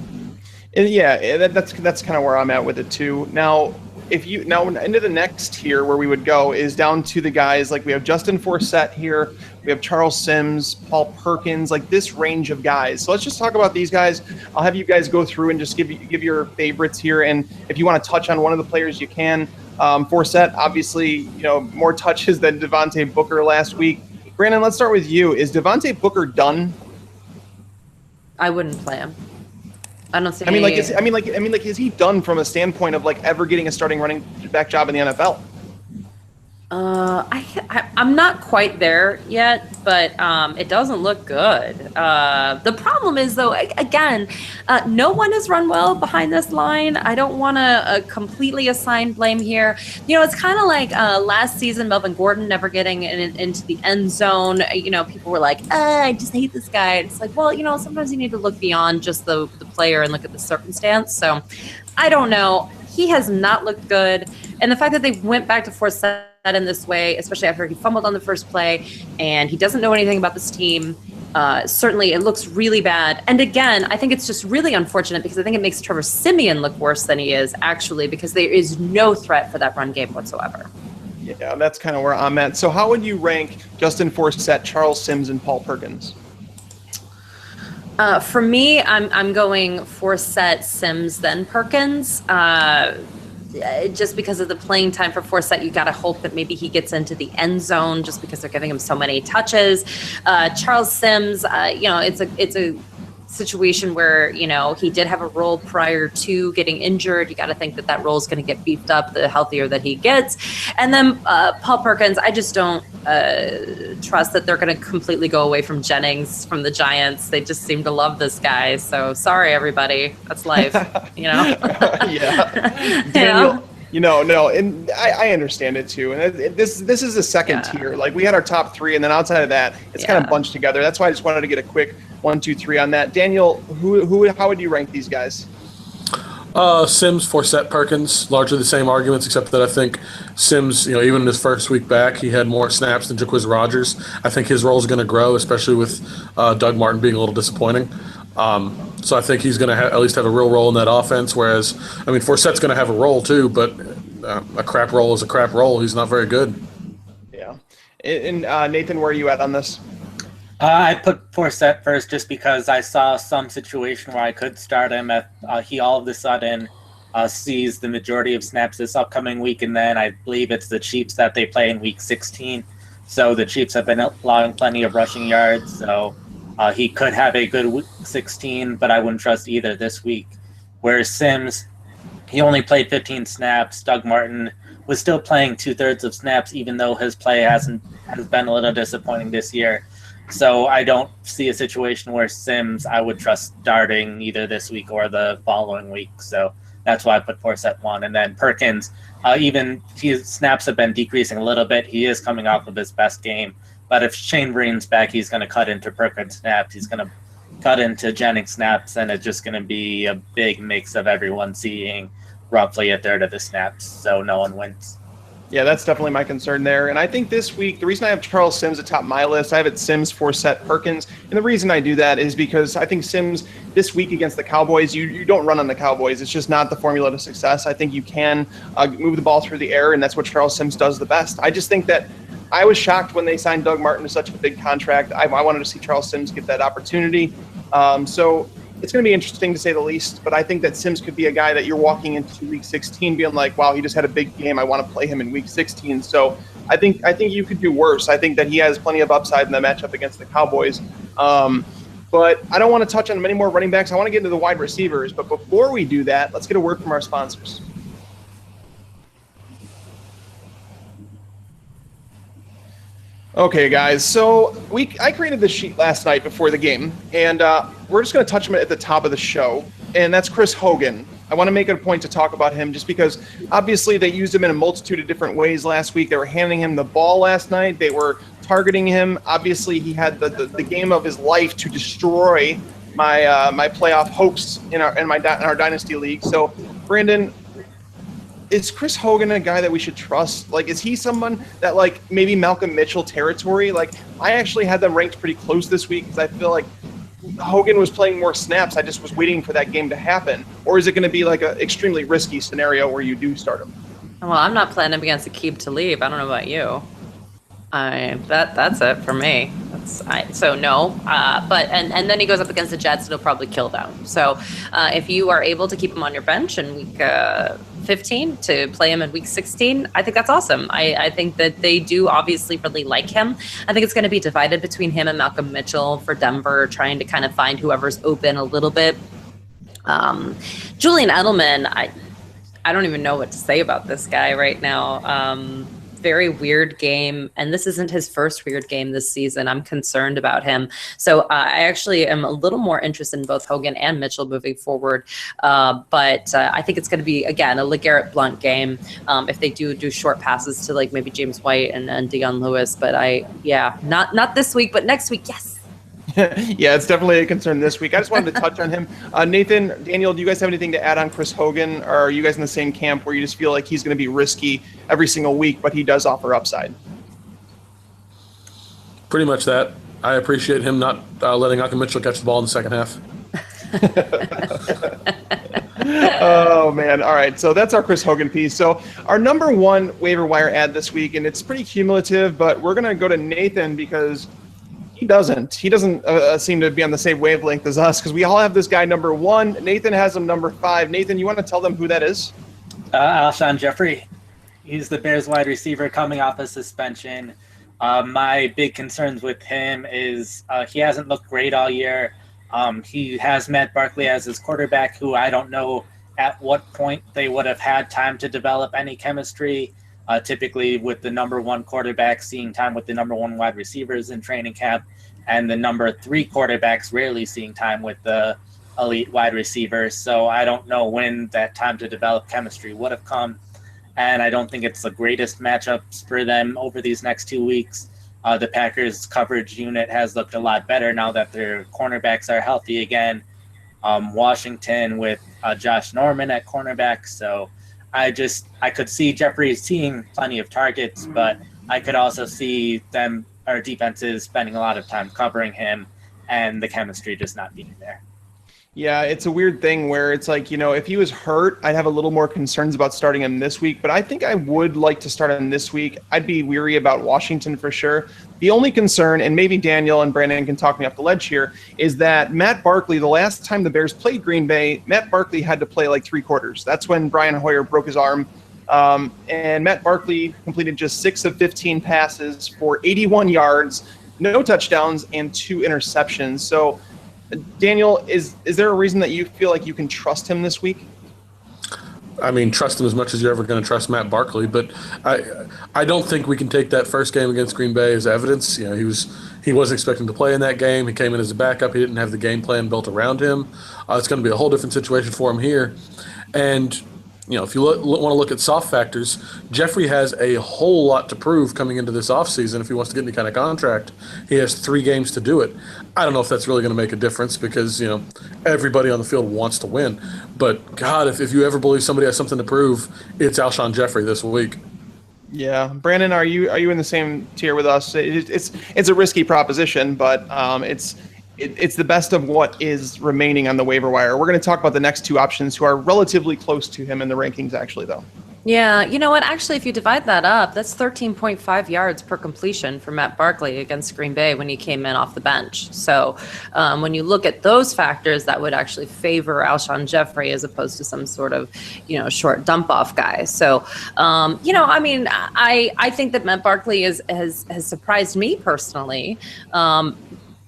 S1: And yeah, that's kind of where I'm at with it too. Now, into the next tier where we would go is down to the guys like we have Justin Forsett here, we have Charles Sims, Paul Perkins, like this range of guys. So let's just talk about these guys. I'll have you guys go through and just give your favorites here, and if you want to touch on one of the players, you can. Forsett, obviously, more touches than Devontae Booker last week. Brandon, let's start with you. Is Devontae Booker done?
S3: I wouldn't play him. I don't see.
S1: Is he done from a standpoint of like ever getting a starting running back job in the NFL?
S3: I'm not quite there yet, but it doesn't look good. The problem is, though, again, no one has run well behind this line. I don't want to completely assign blame here. It's kind of like last season, Melvin Gordon never getting into the end zone. People were like, I just hate this guy. It's like, well, sometimes you need to look beyond just the player and look at the circumstance. So I don't know. He has not looked good. And the fact that they went back to Forsett in this way, especially after he fumbled on the first play and he doesn't know anything about this team, certainly it looks really bad. And again, I think it's just really unfortunate because I think it makes Trevor Siemian look worse than he is actually, because there is no threat for that run game whatsoever.
S1: Yeah, that's kind of where I'm at. So how would you rank Justin Forsett, Charles Sims, and Paul Perkins?
S3: For me, I'm going Forsett, Sims, then Perkins. Just because of the playing time for Forsett, you got to hope that maybe he gets into the end zone just because they're giving him so many touches. Charles Sims, it's a situation where, he did have a role prior to getting injured. You got to think that role is going to get beefed up the healthier that he gets. And then Paul Perkins, I just don't trust that they're going to completely go away from Jennings from the Giants. They just seem to love this guy. So sorry, everybody. That's life,
S1: Yeah. Daniel, no, and I understand it too. And this is the second tier. Like we had our top three, and then outside of that, it's kind of bunched together. That's why I just wanted to get a quick 1, 2, 3 on that. Daniel, how would you rank these guys?
S2: Sims, Forsett, Perkins, largely the same arguments, except that I think Sims, even in his first week back, he had more snaps than Jacquizz Rodgers. I think his role is going to grow, especially with Doug Martin being a little disappointing. So I think he's going to at least have a real role in that offense, whereas, Forsett's going to have a role too, but a crap role is a crap role. He's not very good.
S1: Yeah. And Nathan, where are you at on this?
S4: I put Forsett first just because I saw some situation where I could start him if he all of a sudden sees the majority of snaps this upcoming week, and then I believe it's the Chiefs that they play in Week 16. So the Chiefs have been allowing plenty of rushing yards, so he could have a good Week 16, but I wouldn't trust either this week. Whereas Sims, he only played 15 snaps. Doug Martin was still playing 2/3 of snaps, even though his play has been a little disappointing this year. So I don't see a situation where Sims I would trust starting either this week or the following week. So that's why I put Forsett 1. And then Perkins, even his snaps have been decreasing a little bit. He is coming off of his best game. But if Shane Vereen's back, he's going to cut into Perkins' snaps. He's going to cut into Jennings snaps, and it's just going to be a big mix of everyone seeing roughly a third of the snaps, so no one wins.
S1: Yeah, that's definitely my concern there. And I think this week, the reason I have Charles Sims atop my list, I have it Sims, Forsett, Perkins. And the reason I do that is because I think Sims this week against the Cowboys, you don't run on the Cowboys. It's just not the formula to success. I think you can move the ball through the air, and that's what Charles Sims does the best. I just think that I was shocked when they signed Doug Martin to such a big contract. I wanted to see Charles Sims get that opportunity. So it's going to be interesting to say the least, but I think that Sims could be a guy that you're walking into week 16 being like, wow, he just had a big game. I want to play him in week 16. So I think you could do worse. I think that he has plenty of upside in the matchup against the Cowboys. But I don't want to touch on many more running backs. I want to get into the wide receivers. But before we do that, let's get a word from our sponsors. Okay, guys, so I created this sheet last night before the game, and we're just going to touch him at the top of the show, and that's Chris Hogan. I want to make it a point to talk about him just because, obviously, they used him in a multitude of different ways last week. They were handing him the ball last night. They were targeting him. Obviously, he had the game of his life to destroy my playoff hopes in our Dynasty League. So, Brandon, is Chris Hogan a guy that we should trust? Like, is he someone that, like, maybe Malcolm Mitchell territory? Like, I actually had them ranked pretty close this week because I feel like Hogan was playing more snaps. I just was waiting for that game to happen. Or is it going to be like an extremely risky scenario where you do start him?
S3: Well, I'm not playing him against Aqib Talib. I don't know about you. That's it for me. So no. But then he goes up against the Jets and he'll probably kill them. So if you are able to keep him on your bench in week 15 to play him in week 16, I think that's awesome. I think that they do obviously really like him. I think it's going to be divided between him and Malcolm Mitchell for Denver, trying to kind of find whoever's open a little bit. Julian Edelman, I don't even know what to say about this guy right now. Very weird game, and this isn't his first weird game this season. I'm concerned about him. So I actually am a little more interested in both Hogan and Mitchell moving forward. But I think it's going to be, again, a LeGarrette Blount game if they do short passes to like maybe James White and Dion Lewis. But not this week, but next week, yes.
S1: Yeah, it's definitely a concern this week. I just wanted to touch on him. Nathan, Daniel, do you guys have anything to add on Chris Hogan? Or are you guys in the same camp where you just feel like he's going to be risky every single week, but he does offer upside?
S2: Pretty much that. I appreciate him not letting Malcolm Mitchell catch the ball in the second half.
S1: Oh, man. All right. So that's our Chris Hogan piece. So our number one waiver wire ad this week, and it's pretty cumulative, but we're going to go to Nathan because he doesn't seem to be on the same wavelength as us because we all have this guy number one. Nathan has him number 5. Nathan, you want to tell them who that is?
S4: Alshon Jeffrey. He's the Bears wide receiver coming off a suspension. My big concerns with him is he hasn't looked great all year. He has Matt Barkley as his quarterback, who I don't know at what point they would have had time to develop any chemistry. Typically with the number one quarterback seeing time with the number one wide receivers in training camp, and the number 3 quarterbacks rarely seeing time with the elite wide receivers. So I don't know when that time to develop chemistry would have come. And I don't think it's the greatest matchups for them over these next 2 weeks. The Packers coverage unit has looked a lot better now that their cornerbacks are healthy again. Washington with Josh Norman at cornerback. So I could see Jeffrey seeing plenty of targets, but I could also see our defenses spending a lot of time covering him and the chemistry just not being there.
S1: Yeah, it's a weird thing where it's like, if he was hurt, I'd have a little more concerns about starting him this week, but I think I would like to start him this week. I'd be weary about Washington for sure. The only concern, and maybe Daniel and Brandon can talk me off the ledge here, is that Matt Barkley, the last time the Bears played Green Bay, Matt Barkley had to play like 3 quarters. That's when Brian Hoyer broke his arm. And Matt Barkley completed just 6 of 15 passes for 81 yards, no touchdowns, and 2 interceptions. So, Daniel, is there a reason that you feel like you can trust him this week?
S2: I mean, trust him as much as you're ever going to trust Matt Barkley, but I don't think we can take that first game against Green Bay as evidence. He wasn't expecting to play in that game. He came in as a backup. He didn't have the game plan built around him. It's going to be a whole different situation for him here. And if you want to look at soft factors, Jeffrey has a whole lot to prove coming into this offseason if he wants to get any kind of contract. He has 3 games to do it. I don't know if that's really going to make a difference because, everybody on the field wants to win. But, God, if you ever believe somebody has something to prove, it's Alshon Jeffrey this week.
S1: Yeah. Brandon, are you in the same tier with us? It's a risky proposition, but it's the best of what is remaining on the waiver wire. We're going to talk about the next 2 options who are relatively close to him in the rankings, actually, though.
S3: Yeah, you know what? Actually, if you divide that up, that's 13.5 yards per completion for Matt Barkley against Green Bay when he came in off the bench. So when you look at those factors, that would actually favor Alshon Jeffrey as opposed to some sort of, short dump-off guy. So, I think that Matt Barkley has surprised me personally.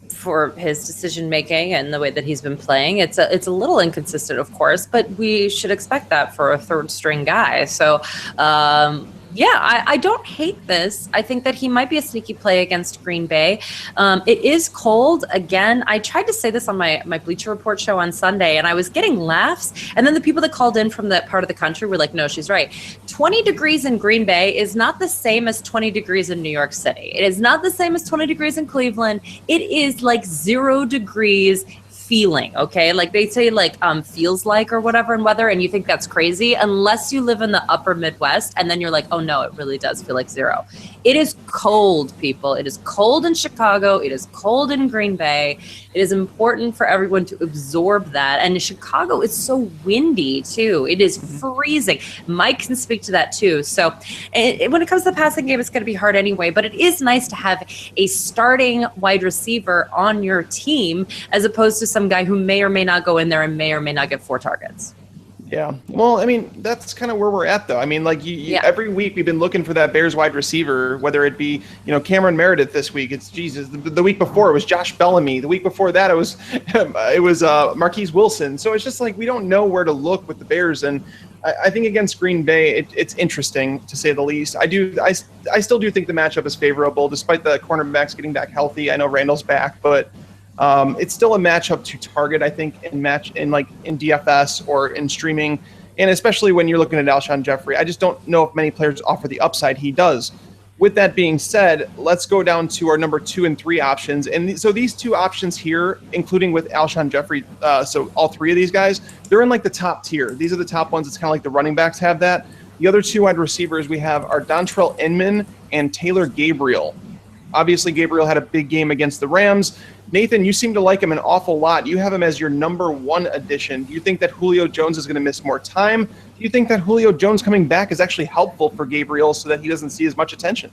S3: For his decision making and the way that he's been playing, it's a little inconsistent, of course, but we should expect that for a 3rd string guy. So, I don't hate this. I think that he might be a sneaky play against Green Bay. It is cold. Again, I tried to say this on my Bleacher Report show on Sunday, and I was getting laughs. And then the people that called in from that part of the country were like, no, she's right. 20 degrees in Green Bay is not the same as 20 degrees in New York City. It is not the same as 20 degrees in Cleveland. It is like 0 degrees feeling, okay? Like they say feels like or whatever in weather, and you think that's crazy unless you live in the upper Midwest, and then you're like, oh no, it really does feel like 0. It is cold, people. It is cold in Chicago. It is cold in Green Bay. It is important for everyone to absorb that. And in Chicago, it's so windy too. It is freezing. Mike can speak to that too. So when it comes to the passing game, it's going to be hard anyway, but it is nice to have a starting wide receiver on your team as opposed to some guy who may or may not go in there and may or may not get 4 targets.
S1: Yeah. Well, that's kind of where we're at, though. Every week we've been looking for that Bears wide receiver, whether it be, Cameron Meredith this week. It's Jesus. The week before it was Josh Bellamy. The week before that it was Marquise Wilson. So it's just like we don't know where to look with the Bears. And I think against Green Bay, it's interesting to say the least. I still do think the matchup is favorable, despite the cornerbacks getting back healthy. I know Randall's back, but it's still a matchup to target, I think, in DFS or in streaming, and especially when you're looking at Alshon Jeffrey. I just don't know if many players offer the upside he does. With that being said, let's go down to our number 2 and 3 options. And so these 2 options here, including with Alshon Jeffrey, so all 3 of these guys, they're in the top tier. These are the top ones. It's kind of like the running backs have that. The other 2 wide receivers we have are Dontrell Inman and Taylor Gabriel. Obviously, Gabriel had a big game against the Rams. Nathan, you seem to like him an awful lot. You have him as your number 1 addition. Do you think that Julio Jones is going to miss more time? Do you think that Julio Jones coming back is actually helpful for Gabriel so that he doesn't see as much attention?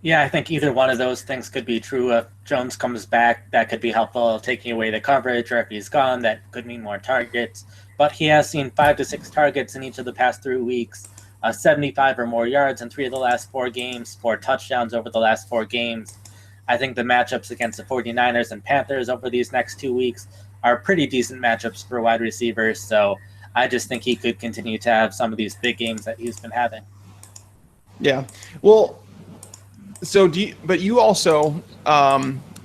S4: Yeah, I think either one of those things could be true. If Jones comes back, that could be helpful, taking away the coverage, or if he's gone, that could mean more targets. But he has seen 5 to 6 targets in each of the past 3 weeks, 75 or more yards in 3 of the last 4 games, 4 touchdowns over the last 4 games. I think the matchups against the 49ers and Panthers over these next 2 weeks are pretty decent matchups for wide receivers. So I just think he could continue to have some of these big games that he's been having.
S1: Yeah. Well, so you also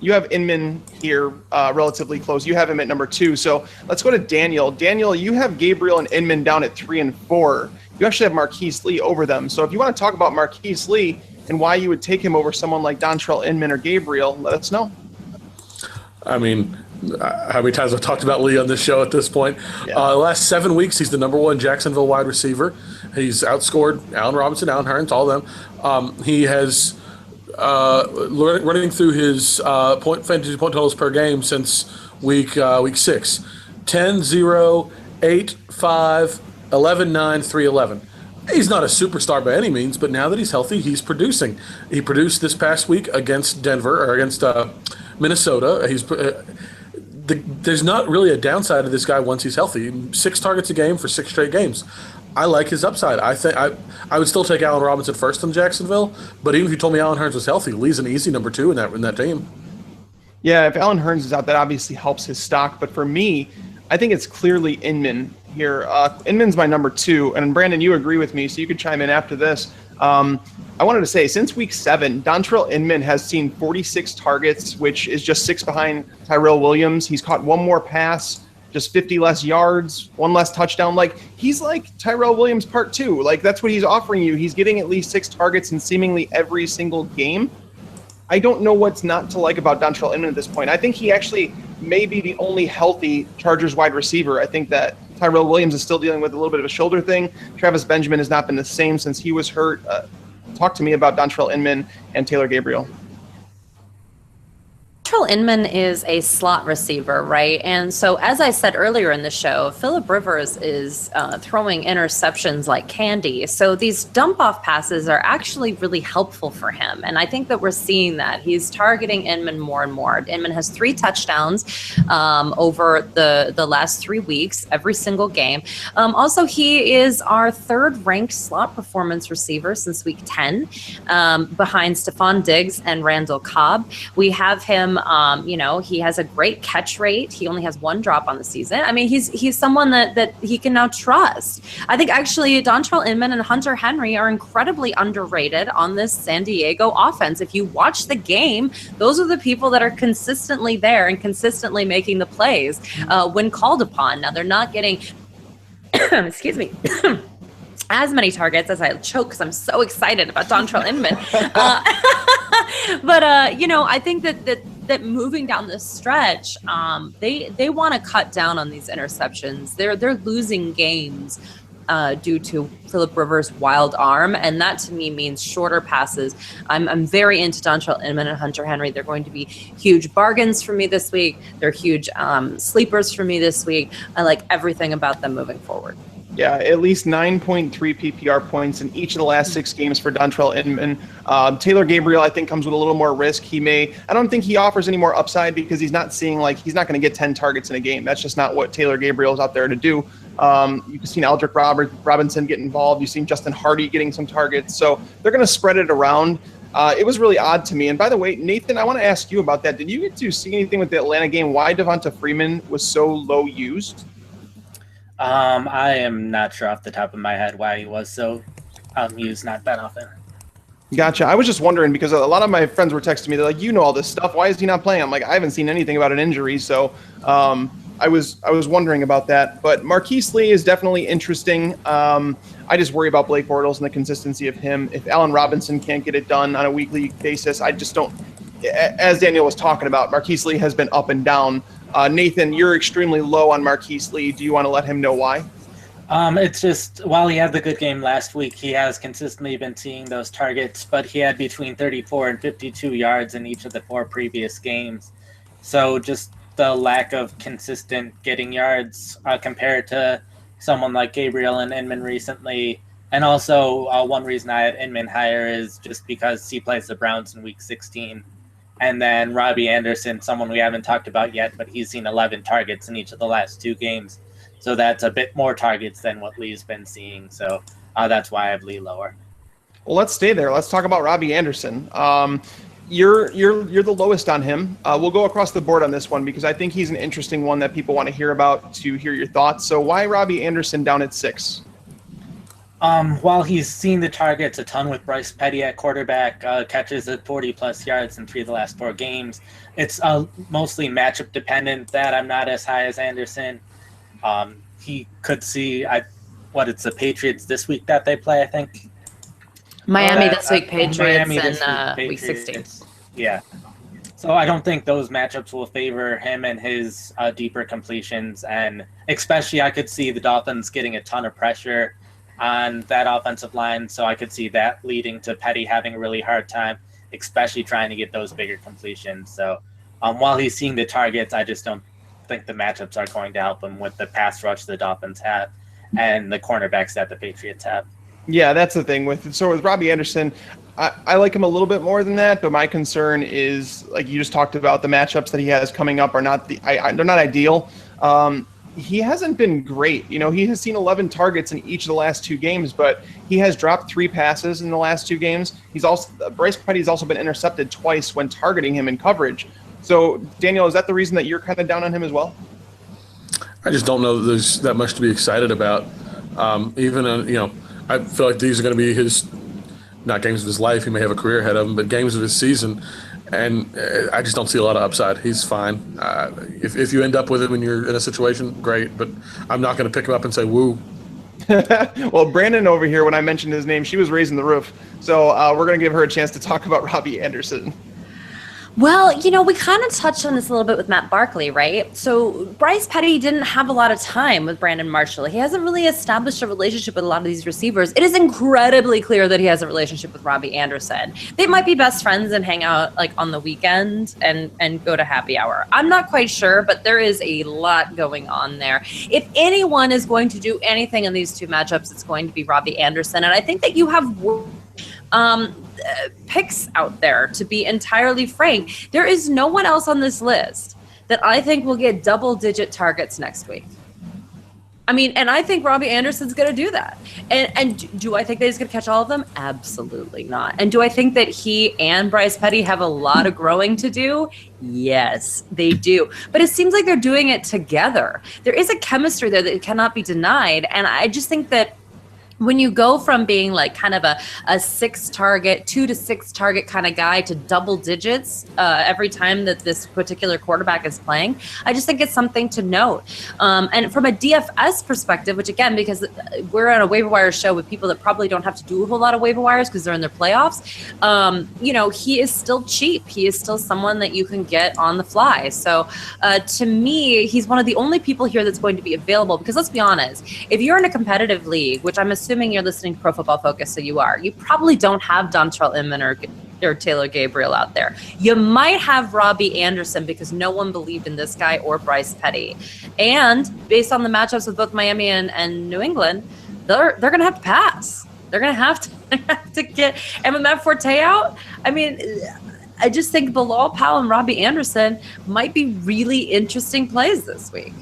S1: you have Inman here relatively close. You have him at number 2. So let's go to Daniel. Daniel, you have Gabriel and Inman down at 3 and 4. You actually have Marquise Lee over them. So if you want to talk about Marquise Lee and why you would take him over someone like Dontrell Inman or Gabriel, let us know.
S2: How many times I've talked about Lee on this show at this point?
S1: Yeah.
S2: The last 7 weeks, he's the number 1 Jacksonville wide receiver. He's outscored Allen Robinson, Allen Hurns, all of them. He has running through his fantasy point totals per game since week 6. 10, 0, 8, 5, 11, 9, 3, 11. He's not a superstar by any means, but now that he's healthy, he's producing. He produced this past week against Denver, or against Minnesota. There's not really a downside to this guy once he's healthy. 6 targets a game for 6 straight games. I like his upside. I think I would still take Allen Robinson first in Jacksonville, but even if you told me Allen Hurns was healthy, Lee's an easy number 2 in that team.
S1: Yeah, if Allen Hurns is out, that obviously helps his stock. But for me, I think it's clearly Inman here. Inman's my number 2, and Brandon, you agree with me, so you could chime in after this. I wanted to say, since week 7, Dontrell Inman has seen 46 targets, which is just 6 behind Tyrell Williams. He's caught 1 more pass. just 50 less yards, one less touchdown. Like, he's like Tyrell Williams part 2. Like, that's what he's offering you. He's getting at least 6 targets in seemingly every single game. I don't know what's not to like about Dontrell Inman at this point. I think he actually may be the only healthy Chargers wide receiver. I think that Tyrell Williams is still dealing with a little bit of a shoulder thing. Travis Benjamin has not been the same since he was hurt. Talk to me about Dontrell Inman and Taylor Gabriel.
S3: Dontrell Inman is a slot receiver, right? And so, as I said earlier in the show, Phillip Rivers is throwing interceptions like candy. So these dump-off passes are actually really helpful for him. And I think that we're seeing that. He's targeting Inman more and more. Inman has 3 touchdowns over the last 3 weeks, every single game. Also, he is our 3rd-ranked slot performance receiver since week 10, behind Stephon Diggs and Randall Cobb. We have him. He has a great catch rate. He only has 1 drop on the season. I mean, he's someone that he can now trust. I think actually Dontrell Inman and Hunter Henry are incredibly underrated on this San Diego offense. If you watch the game, those are the people that are consistently there and consistently making the plays when called upon. Now, they're not getting, excuse me, as many targets as I choke because I'm so excited about Dontrell Inman. But I think that moving down this stretch, they want to cut down on these interceptions. They're losing games due to Phillip Rivers' wild arm, and that to me means shorter passes. I'm very into Dontrell Inman and Hunter Henry. They're going to be huge bargains for me this week. They're huge sleepers for me this week. I like everything about them moving forward.
S1: Yeah, at least 9.3 PPR points in each of the last 6 games for Dontrell Inman. Taylor Gabriel, I think, comes with a little more risk. I don't think he offers any more upside because he's not going to get 10 targets in a game. That's just not what Taylor Gabriel is out there to do. You've seen Aldrick Robinson get involved. You've seen Justin Hardy getting some targets. So they're going to spread it around. It was really odd to me. And by the way, Nathan, I want to ask you about that. Did you get to see anything with the Atlanta game, why Devonta Freeman was so low used?
S4: I am not sure off the top of my head why he was so used not that often.
S1: Gotcha. I was just wondering because a lot of my friends were texting me. They're like, all this stuff. Why is he not playing? I'm like, I haven't seen anything about an injury. So I was wondering about that. But Marquise Lee is definitely interesting. I just worry about Blake Bortles and the consistency of him. If Allen Robinson can't get it done on a weekly basis, I just don't. As Daniel was talking about, Marquise Lee has been up and down. Nathan, you're extremely low on Marquise Lee. Do you want to let him know why?
S4: It's just, while he had the good game last week, he has consistently been seeing those targets, but he had between 34 and 52 yards in each of the 4 previous games. So just the lack of consistent getting yards compared to someone like Gabriel and Inman recently. And also one reason I had Inman higher is just because he plays the Browns in week 16. And then Robbie Anderson, someone we haven't talked about yet, but he's seen 11 targets in each of the last 2 games. So that's a bit more targets than what Lee's been seeing. So that's why I have Lee lower.
S1: Well, let's stay there. Let's talk about Robbie Anderson. You're the lowest on him. We'll go across the board on this one because I think he's an interesting one that people want to hear about, to hear your thoughts. So why Robbie Anderson down at 6?
S4: While he's seen the targets a ton with Bryce Petty at quarterback, catches at 40-plus yards in 3 of the last 4 games, it's mostly matchup dependent that I'm not as high as Anderson. He could see, it's the Patriots this week that they play, I think.
S3: Miami this week, Patriots,
S4: Miami
S3: and
S4: this week,
S3: week 16.
S4: Yeah. So I don't think those matchups will favor him and his deeper completions, and especially I could see the Dolphins getting a ton of pressure on that offensive line, so I could see that leading to Petty having a really hard time, especially trying to get those bigger completions. So while he's seeing the targets, I just don't think the matchups are going to help him with the pass rush the Dolphins have and the cornerbacks that the Patriots have.
S1: Yeah, that's the thing with Robbie Anderson. I like him a little bit more than that, but my concern is, like you just talked about, the matchups that he has coming up are not they're not ideal. He hasn't been great. He has seen 11 targets in each of the last 2 games, but he has dropped 3 passes in the last 2 games. Bryce Petty's also been intercepted twice when targeting him in coverage. So, Daniel, is that the reason that you're kind of down on him as well?
S2: I just don't know that there's that much to be excited about. I feel like these are going to be his, not games of his life. He may have a career ahead of him, but games of his season. And I just don't see a lot of upside. He's fine. If you end up with him when you're in a situation, great. But I'm not going to pick him up and say, woo.
S1: Well, Brandon over here, when I mentioned his name, she was raising the roof. So we're going to give her a chance to talk about Robbie Anderson.
S3: Well, we kind of touched on this a little bit with Matt Barkley, right? So Bryce Petty didn't have a lot of time with Brandon Marshall. He hasn't really established a relationship with a lot of these receivers. It is incredibly clear that he has a relationship with Robbie Anderson. They might be best friends and hang out like on the weekend and go to happy hour. I'm not quite sure, but there is a lot going on there. If anyone is going to do anything in these two matchups, it's going to be Robbie Anderson. And I think that you have picks out there, to be entirely frank. There is no one else on this list that I think will get double-digit targets next week. I mean, and I think Robbie Anderson's going to do that. And do I think that he's going to catch all of them? Absolutely not. And do I think that he and Bryce Petty have a lot of growing to do? Yes, they do. But it seems like they're doing it together. There is a chemistry there that cannot be denied. And I just think that when you go from being like kind of a 2 to 6 target kind of guy to double digits every time that this particular quarterback is playing, I just think it's something to note. And from a DFS perspective, which again, because we're on a waiver wire show with people that probably don't have to do a whole lot of waiver wires because they're in their playoffs, he is still cheap. He is still someone that you can get on the fly. So to me, he's one of the only people here that's going to be available, because let's be honest, if you're in a competitive league, which I'm assuming you're listening to Pro Football Focus, so you are, you probably don't have Dontrell Inman or Taylor Gabriel out there. You might have Robbie Anderson because no one believed in this guy or Bryce Petty. And based on the matchups with both Miami and New England, they're going to have to pass. They're going to have to get MMF Forte out. I mean, I just think Bilal Powell and Robbie Anderson might be really interesting plays this week.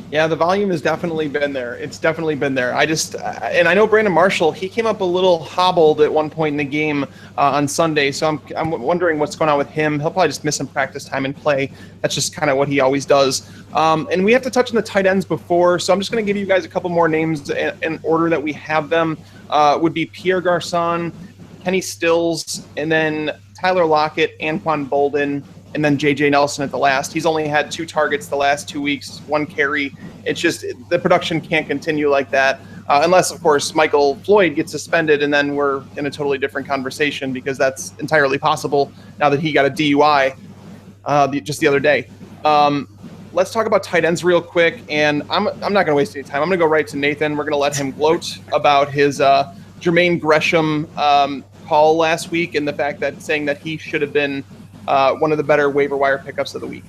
S1: Yeah, the volume has definitely been there. It's definitely been there. And I know Brandon Marshall, he came up a little hobbled at one point in the game on Sunday, so I'm wondering what's going on with him. He'll probably just miss some practice time and play. That's just kind of what he always does. And we have to touch on the tight ends before, so I'm just going to give you guys a couple more names in order that we have them. Would be Pierre Garçon, Kenny Stills, and then Tyler Lockett, Anquan Bolden, and then J.J. Nelson at the last. He's only had 2 targets the last 2 weeks, 1 carry. It's just the production can't continue like that unless, of course, Michael Floyd gets suspended, and then we're in a totally different conversation, because that's entirely possible now that he got a DUI just the other day. Let's talk about tight ends real quick, and I'm not going to waste any time. I'm going to go right to Nathan. We're going to let him gloat about his Jermaine Gresham call last week, and the fact that saying that he should have been one of the better waiver wire pickups of the week.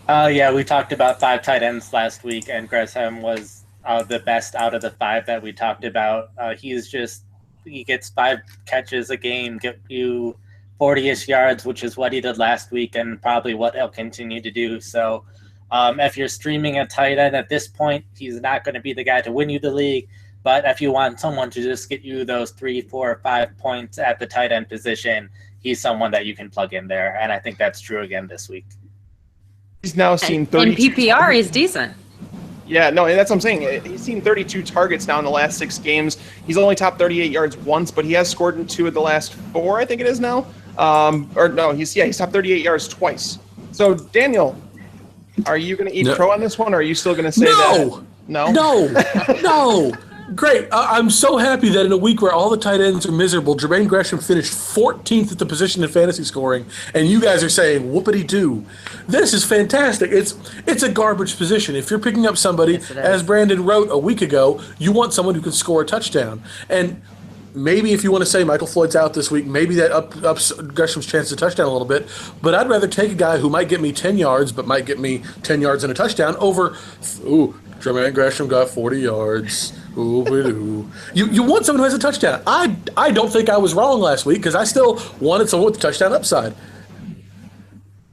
S4: Yeah, we talked about 5 tight ends last week, and Gresham was the best out of the 5 that we talked about. He gets 5 catches a game, get you 40-ish yards, which is what he did last week and probably what he'll continue to do. So if you're streaming a tight end at this point, he's not going to be the guy to win you the league. But if you want someone to just get you those 3, 4, 5 points at the tight end position, he's someone that you can plug in there. And I think that's true again this week.
S1: He's now seen 32.
S3: In PPR, he's decent.
S1: Yeah, no, that's what I'm saying. He's seen 32 targets now in the last 6 games. He's only topped 38 yards once, but he has scored in 2 of the last 4, I think it is now. He's topped 38 yards twice. So, Daniel, are you going to eat crow on this one, or are you still going to say that?
S2: No. Great. I'm so happy that in a week where all the tight ends are miserable, Jermaine Gresham finished 14th at the position in fantasy scoring, and you guys are saying, whoopity-doo. This is fantastic. It's a garbage position. If you're picking up somebody, as Brandon wrote a week ago, you want someone who can score a touchdown. And maybe if you want to say Michael Floyd's out this week, maybe that ups Gresham's chance to touchdown a little bit. But I'd rather take a guy who might get me 10 yards but might get me 10 yards and a touchdown over, Jermaine Gresham got 40 yards. You want someone who has a touchdown. I don't think I was wrong last week, because I still wanted someone with the touchdown upside.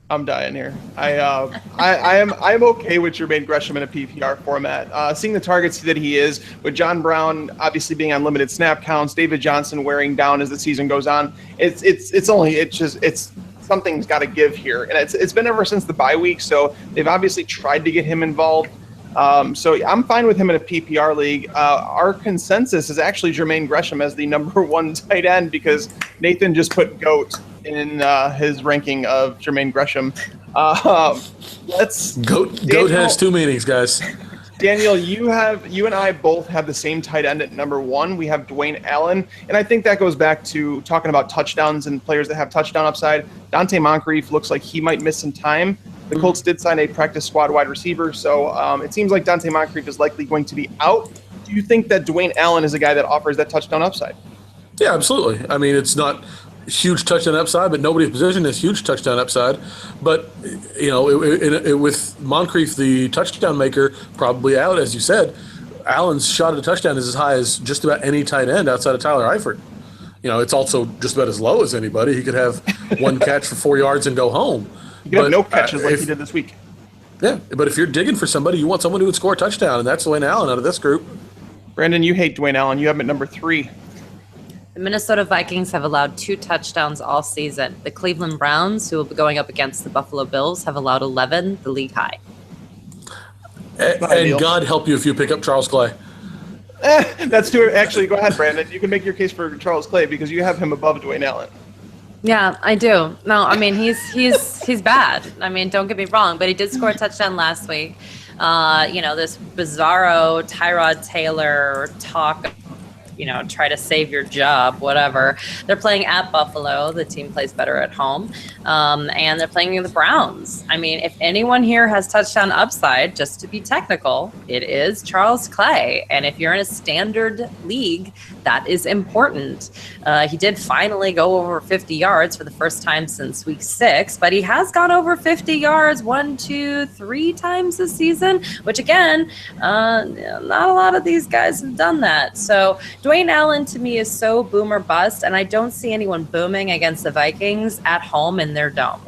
S1: I'm dying here. I'm okay with Jermaine Gresham in a PPR format. Seeing the targets that he is, with John Brown obviously being on limited snap counts, David Johnson wearing down as the season goes on. It's something's got to give here, and it's been ever since the bye week. So they've obviously tried to get him involved. So I'm fine with him in a PPR league. Our consensus is actually Jermaine Gresham as the number 1 tight end, because Nathan just put GOAT in his ranking of Jermaine Gresham.
S2: Goat has two meanings, guys.
S1: Daniel, you and I both have the same tight end at number 1. We have Dwayne Allen, and I think that goes back to talking about touchdowns and players that have touchdown upside. Dante Moncrief looks like he might miss some time. The Colts did sign a practice squad wide receiver, so it seems like Dante Moncrief is likely going to be out. Do you think that Dwayne Allen is a guy that offers that touchdown upside?
S2: Yeah, absolutely. I mean, it's not huge touchdown upside, but nobody's position is huge touchdown upside. But, with Moncrief, the touchdown maker, probably out, as you said, Allen's shot at a touchdown is as high as just about any tight end outside of Tyler Eifert. It's also just about as low as anybody. He could have one catch for 4 yards and go home.
S1: He could have no catches like he did this week.
S2: Yeah, but if you're digging for somebody, you want someone who would score a touchdown, and that's Dwayne Allen out of this group.
S1: Brandon, you hate Dwayne Allen. You have him at number 3.
S3: The Minnesota Vikings have allowed 2 touchdowns all season. The Cleveland Browns, who will be going up against the Buffalo Bills, have allowed 11, the league high.
S2: And God help you if you pick up Charles Clay.
S1: That's true. Actually, go ahead, Brandon. You can make your case for Charles Clay because you have him above Dwayne Allen.
S3: Yeah, I do. No, I mean he's bad. I mean, don't get me wrong, but he did score a touchdown last week. This bizarro Tyrod Taylor talk, try to save your job, whatever. They're playing at Buffalo. The team plays better at home. And they're playing the Browns. I mean, if anyone here has touchdown upside, just to be technical, it is Charles Clay. And if you're in a standard league, that is important. He did finally go over 50 yards for the first time since week 6, but he has gone over 50 yards 1, 2, 3 times this season, which again, not a lot of these guys have done that. So Dwayne Allen to me is so boom or bust, and I don't see anyone booming against the Vikings at home in their dome.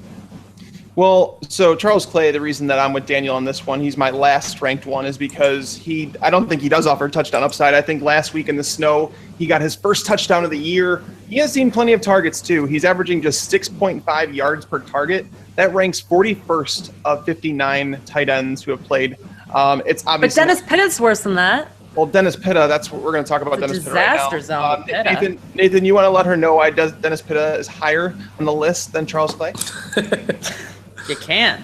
S1: Well, so Charles Clay, the reason that I'm with Daniel on this one, he's my last ranked one, is because I don't think he does offer touchdown upside. I think last week in the snow, he got his first touchdown of the year. He has seen plenty of targets too. He's averaging just 6.5 yards per target. That ranks 41st of 59 tight ends who have played. It's obviously.
S3: But Dennis Pittett's worse than that.
S1: Well, Dennis Pitta, that's what we're going to talk about. Dennis Pitta right now.
S3: Disaster zone.
S1: Nathan, you want to let her know why Dennis Pitta is higher on the list than Charles Clay?
S3: You can.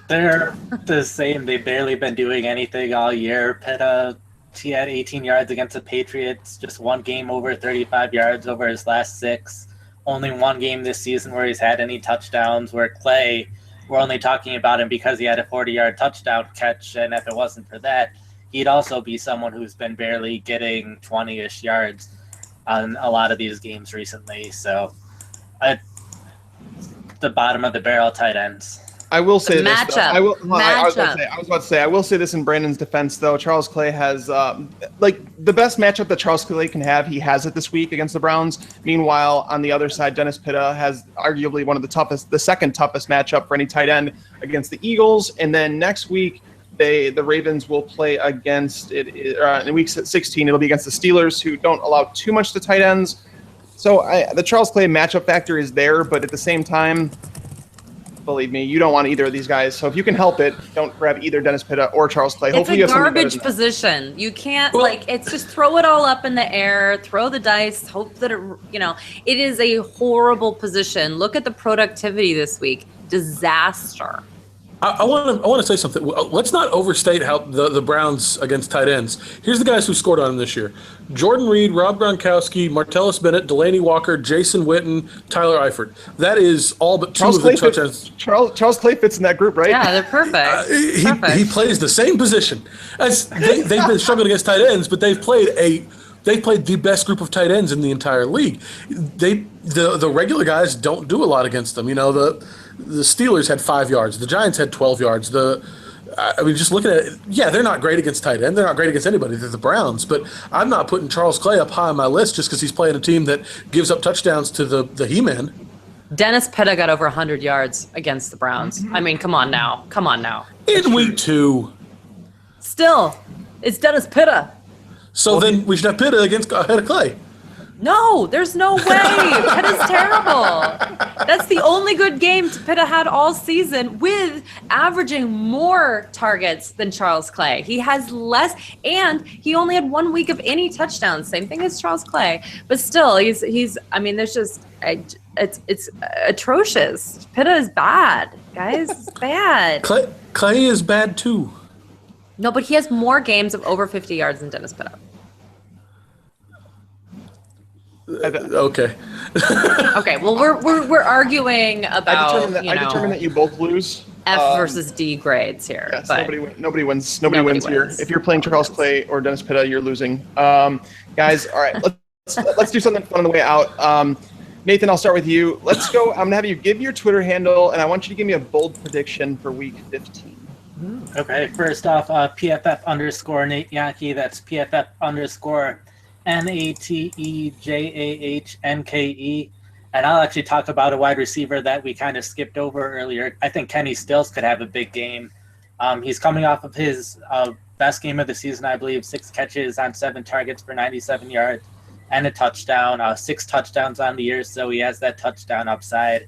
S4: They're the same. They've barely been doing anything all year. Pitta, he had 18 yards against the Patriots, just one game over 35 yards over his last 6. Only one game this season where he's had any touchdowns, where Clay, we're only talking about him because he had a 40-yard touchdown catch, and if it wasn't for that, he'd also be someone who's been barely getting 20-ish yards on a lot of these games recently. So the bottom of the barrel tight ends.
S1: I will say this.
S3: Matchup.
S1: I was about to say, I will say this in Brandon's defense, though. Charles Clay has, the best matchup that Charles Clay can have, he has it this week against the Browns. Meanwhile, on the other side, Dennis Pitta has arguably one of the second toughest matchup for any tight end against the Eagles. And then next week, the Ravens will play against in week 16. It'll be against the Steelers, who don't allow too much to tight ends. So the Charles Clay matchup factor is there, but at the same time, believe me, you don't want either of these guys. So if you can help it, don't grab either Dennis Pitta or Charles Clay. Hopefully
S3: it's a garbage position. You can't, it's just throw it all up in the air, throw the dice, hope that it is a horrible position. Look at the productivity this week. Disaster.
S2: I want to say something. Let's not overstate how the Browns against tight ends. Here's the guys who scored on them this year: Jordan Reed, Rob Gronkowski, Martellus Bennett, Delaney Walker, Jason Witten, Tyler Eifert. That is all but two of the touchdowns.
S1: Charles Clay fits in that group, right?
S3: Yeah, they're perfect.
S2: He plays the same position. As they've been struggling against tight ends, but they've played the best group of tight ends in the entire league. The regular guys don't do a lot against them. The Steelers had 5 yards. The Giants had 12 yards. Just looking at it, they're not great against tight end. They're not great against anybody. They're the Browns. But I'm not putting Charles Clay up high on my list just because he's playing a team that gives up touchdowns to the He-Man.
S3: Dennis Pitta got over 100 yards against the Browns. I mean, come on now.
S2: In week 2.
S3: Still, it's Dennis Pitta.
S2: So then we should have Pitta ahead of Clay.
S3: No, there's no way. Pitta's terrible. That's the only good game Pitta had all season, with averaging more targets than Charles Clay. He has less, and he only had 1 week of any touchdowns. Same thing as Charles Clay. But still, he's. I mean, there's just it's atrocious. Pitta is bad, guys. It's bad.
S2: Clay is bad too.
S3: No, but he has more games of over 50 yards than Dennis Pitta.
S2: Okay.
S3: Okay. Well, we're arguing about.
S1: I determined that you both lose.
S3: F versus D grades here.
S1: Yes,
S3: but
S1: nobody wins. Nobody wins here. If you're playing Charles Clay or Dennis Pitta, you're losing. Guys, all right. Let's do something fun on the way out. Nathan, I'll start with you. Let's go. I'm gonna have you give your Twitter handle, and I want you to give me a bold prediction for Week 15.
S4: Okay. First off, PFF_Nate Jahnke. That's PFF_NATEJAHNKE. And I'll actually talk about a wide receiver that we kind of skipped over earlier. I think Kenny Stills could have a big game. He's coming off of his best game of the season, I believe, 6 catches on 7 targets for 97 yards and a touchdown, 6 touchdowns on the year, so he has that touchdown upside.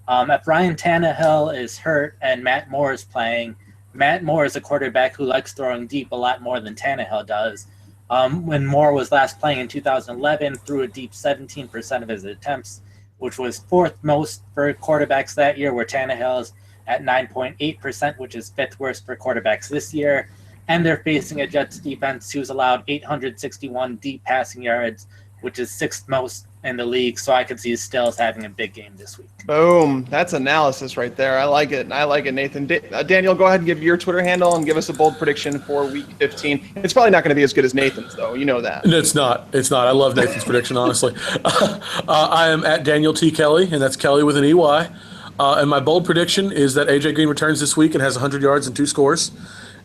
S4: If Ryan Tannehill is hurt and Matt Moore is playing, Matt Moore is a quarterback who likes throwing deep a lot more than Tannehill does. When Moore was last playing in 2011, threw a deep 17% of his attempts, which was 4th most for quarterbacks that year, where Tannehill's at 9.8%, which is 5th worst for quarterbacks this year. And they're facing a Jets defense who's allowed 861 deep passing yards, which is 6th most in the league. So I could see Stills having a big game this week.
S1: Boom. That's analysis right there. I like it, Nathan. Daniel, go ahead and give your Twitter handle and give us a bold prediction for Week 15. It's probably not going to be as good as Nathan's, though. You know that.
S2: It's not. I love Nathan's prediction, honestly. I am at Daniel T. Kelley, and that's Kelley with an EY. And my bold prediction is that A.J. Green returns this week and has 100 yards and 2 scores.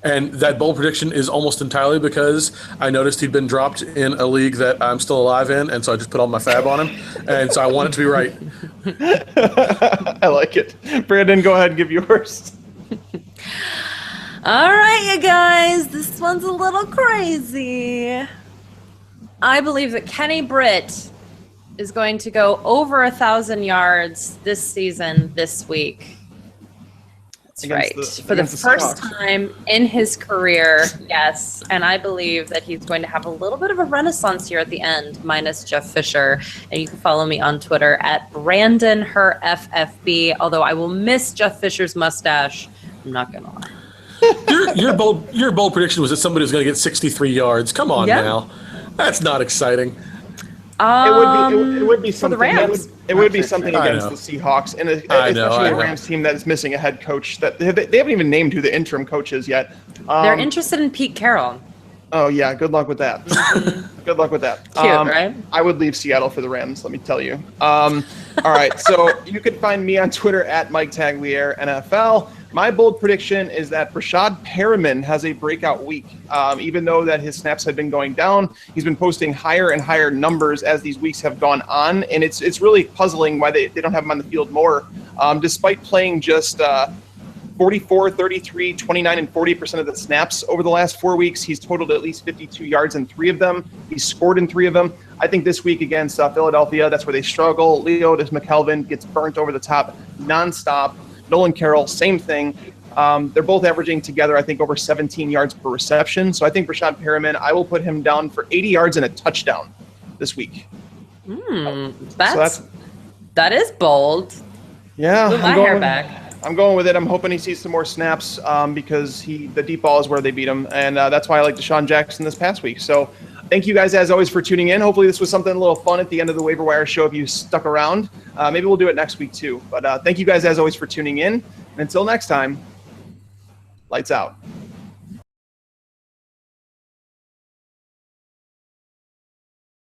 S2: And that bold prediction is almost entirely because I noticed he'd been dropped in a league that I'm still alive in, and so I just put all my fab on him. And so I want it to be right.
S1: I like it. Brandon, go ahead and give yours.
S3: All right, you guys. This one's a little crazy. I believe that Kenny Britt is going to go over 1,000 yards this season, this week. That's right. For the first time in his career, yes. And I believe that he's going to have a little bit of a renaissance here at the end, minus Jeff Fisher. And you can follow me on Twitter at BrandonHerFFB, although I will miss Jeff Fisher's mustache. I'm not going to lie.
S2: Your bold prediction was that somebody was going to get 63 yards. Come on now. That's not exciting.
S1: It would be something.
S3: For the Rams.
S1: It would be something against the Seahawks, and especially a Rams team that is missing a head coach. That they haven't even named who the interim coach is yet.
S3: They're interested in Pete Carroll.
S1: Oh yeah, good luck with that. Good luck with that.
S3: Cute, right?
S1: I would leave Seattle for the Rams. Let me tell you. All right, so you can find me on Twitter at Mike Tagliere NFL. My bold prediction is that Brashad Perriman has a breakout week. Even though that his snaps have been going down, he's been posting higher and higher numbers as these weeks have gone on, and it's really puzzling why they don't have him on the field more. Despite playing just 44, 33, 29, and 40% of the snaps over the last 4 weeks, he's totaled at least 52 yards in 3 of them. He's scored in 3 of them. I think this week against Philadelphia, that's where they struggle. Leo McKelvin gets burnt over the top nonstop. Nolan Carroll, same thing. They're both averaging together, I think, over 17 yards per reception. So I think Brashad Perriman, I will put him down for 80 yards and a touchdown this week.
S3: That is bold.
S1: Yeah.
S3: Put my hair back.
S1: I'm going with it. I'm hoping he sees some more snaps because the deep ball is where they beat him. And that's why I like Deshaun Jackson this past week. So thank you guys, as always, for tuning in. Hopefully this was something a little fun at the end of the Waiver Wire show if you stuck around. Maybe we'll do it next week too. But thank you guys, as always, for tuning in. And until next time, lights out.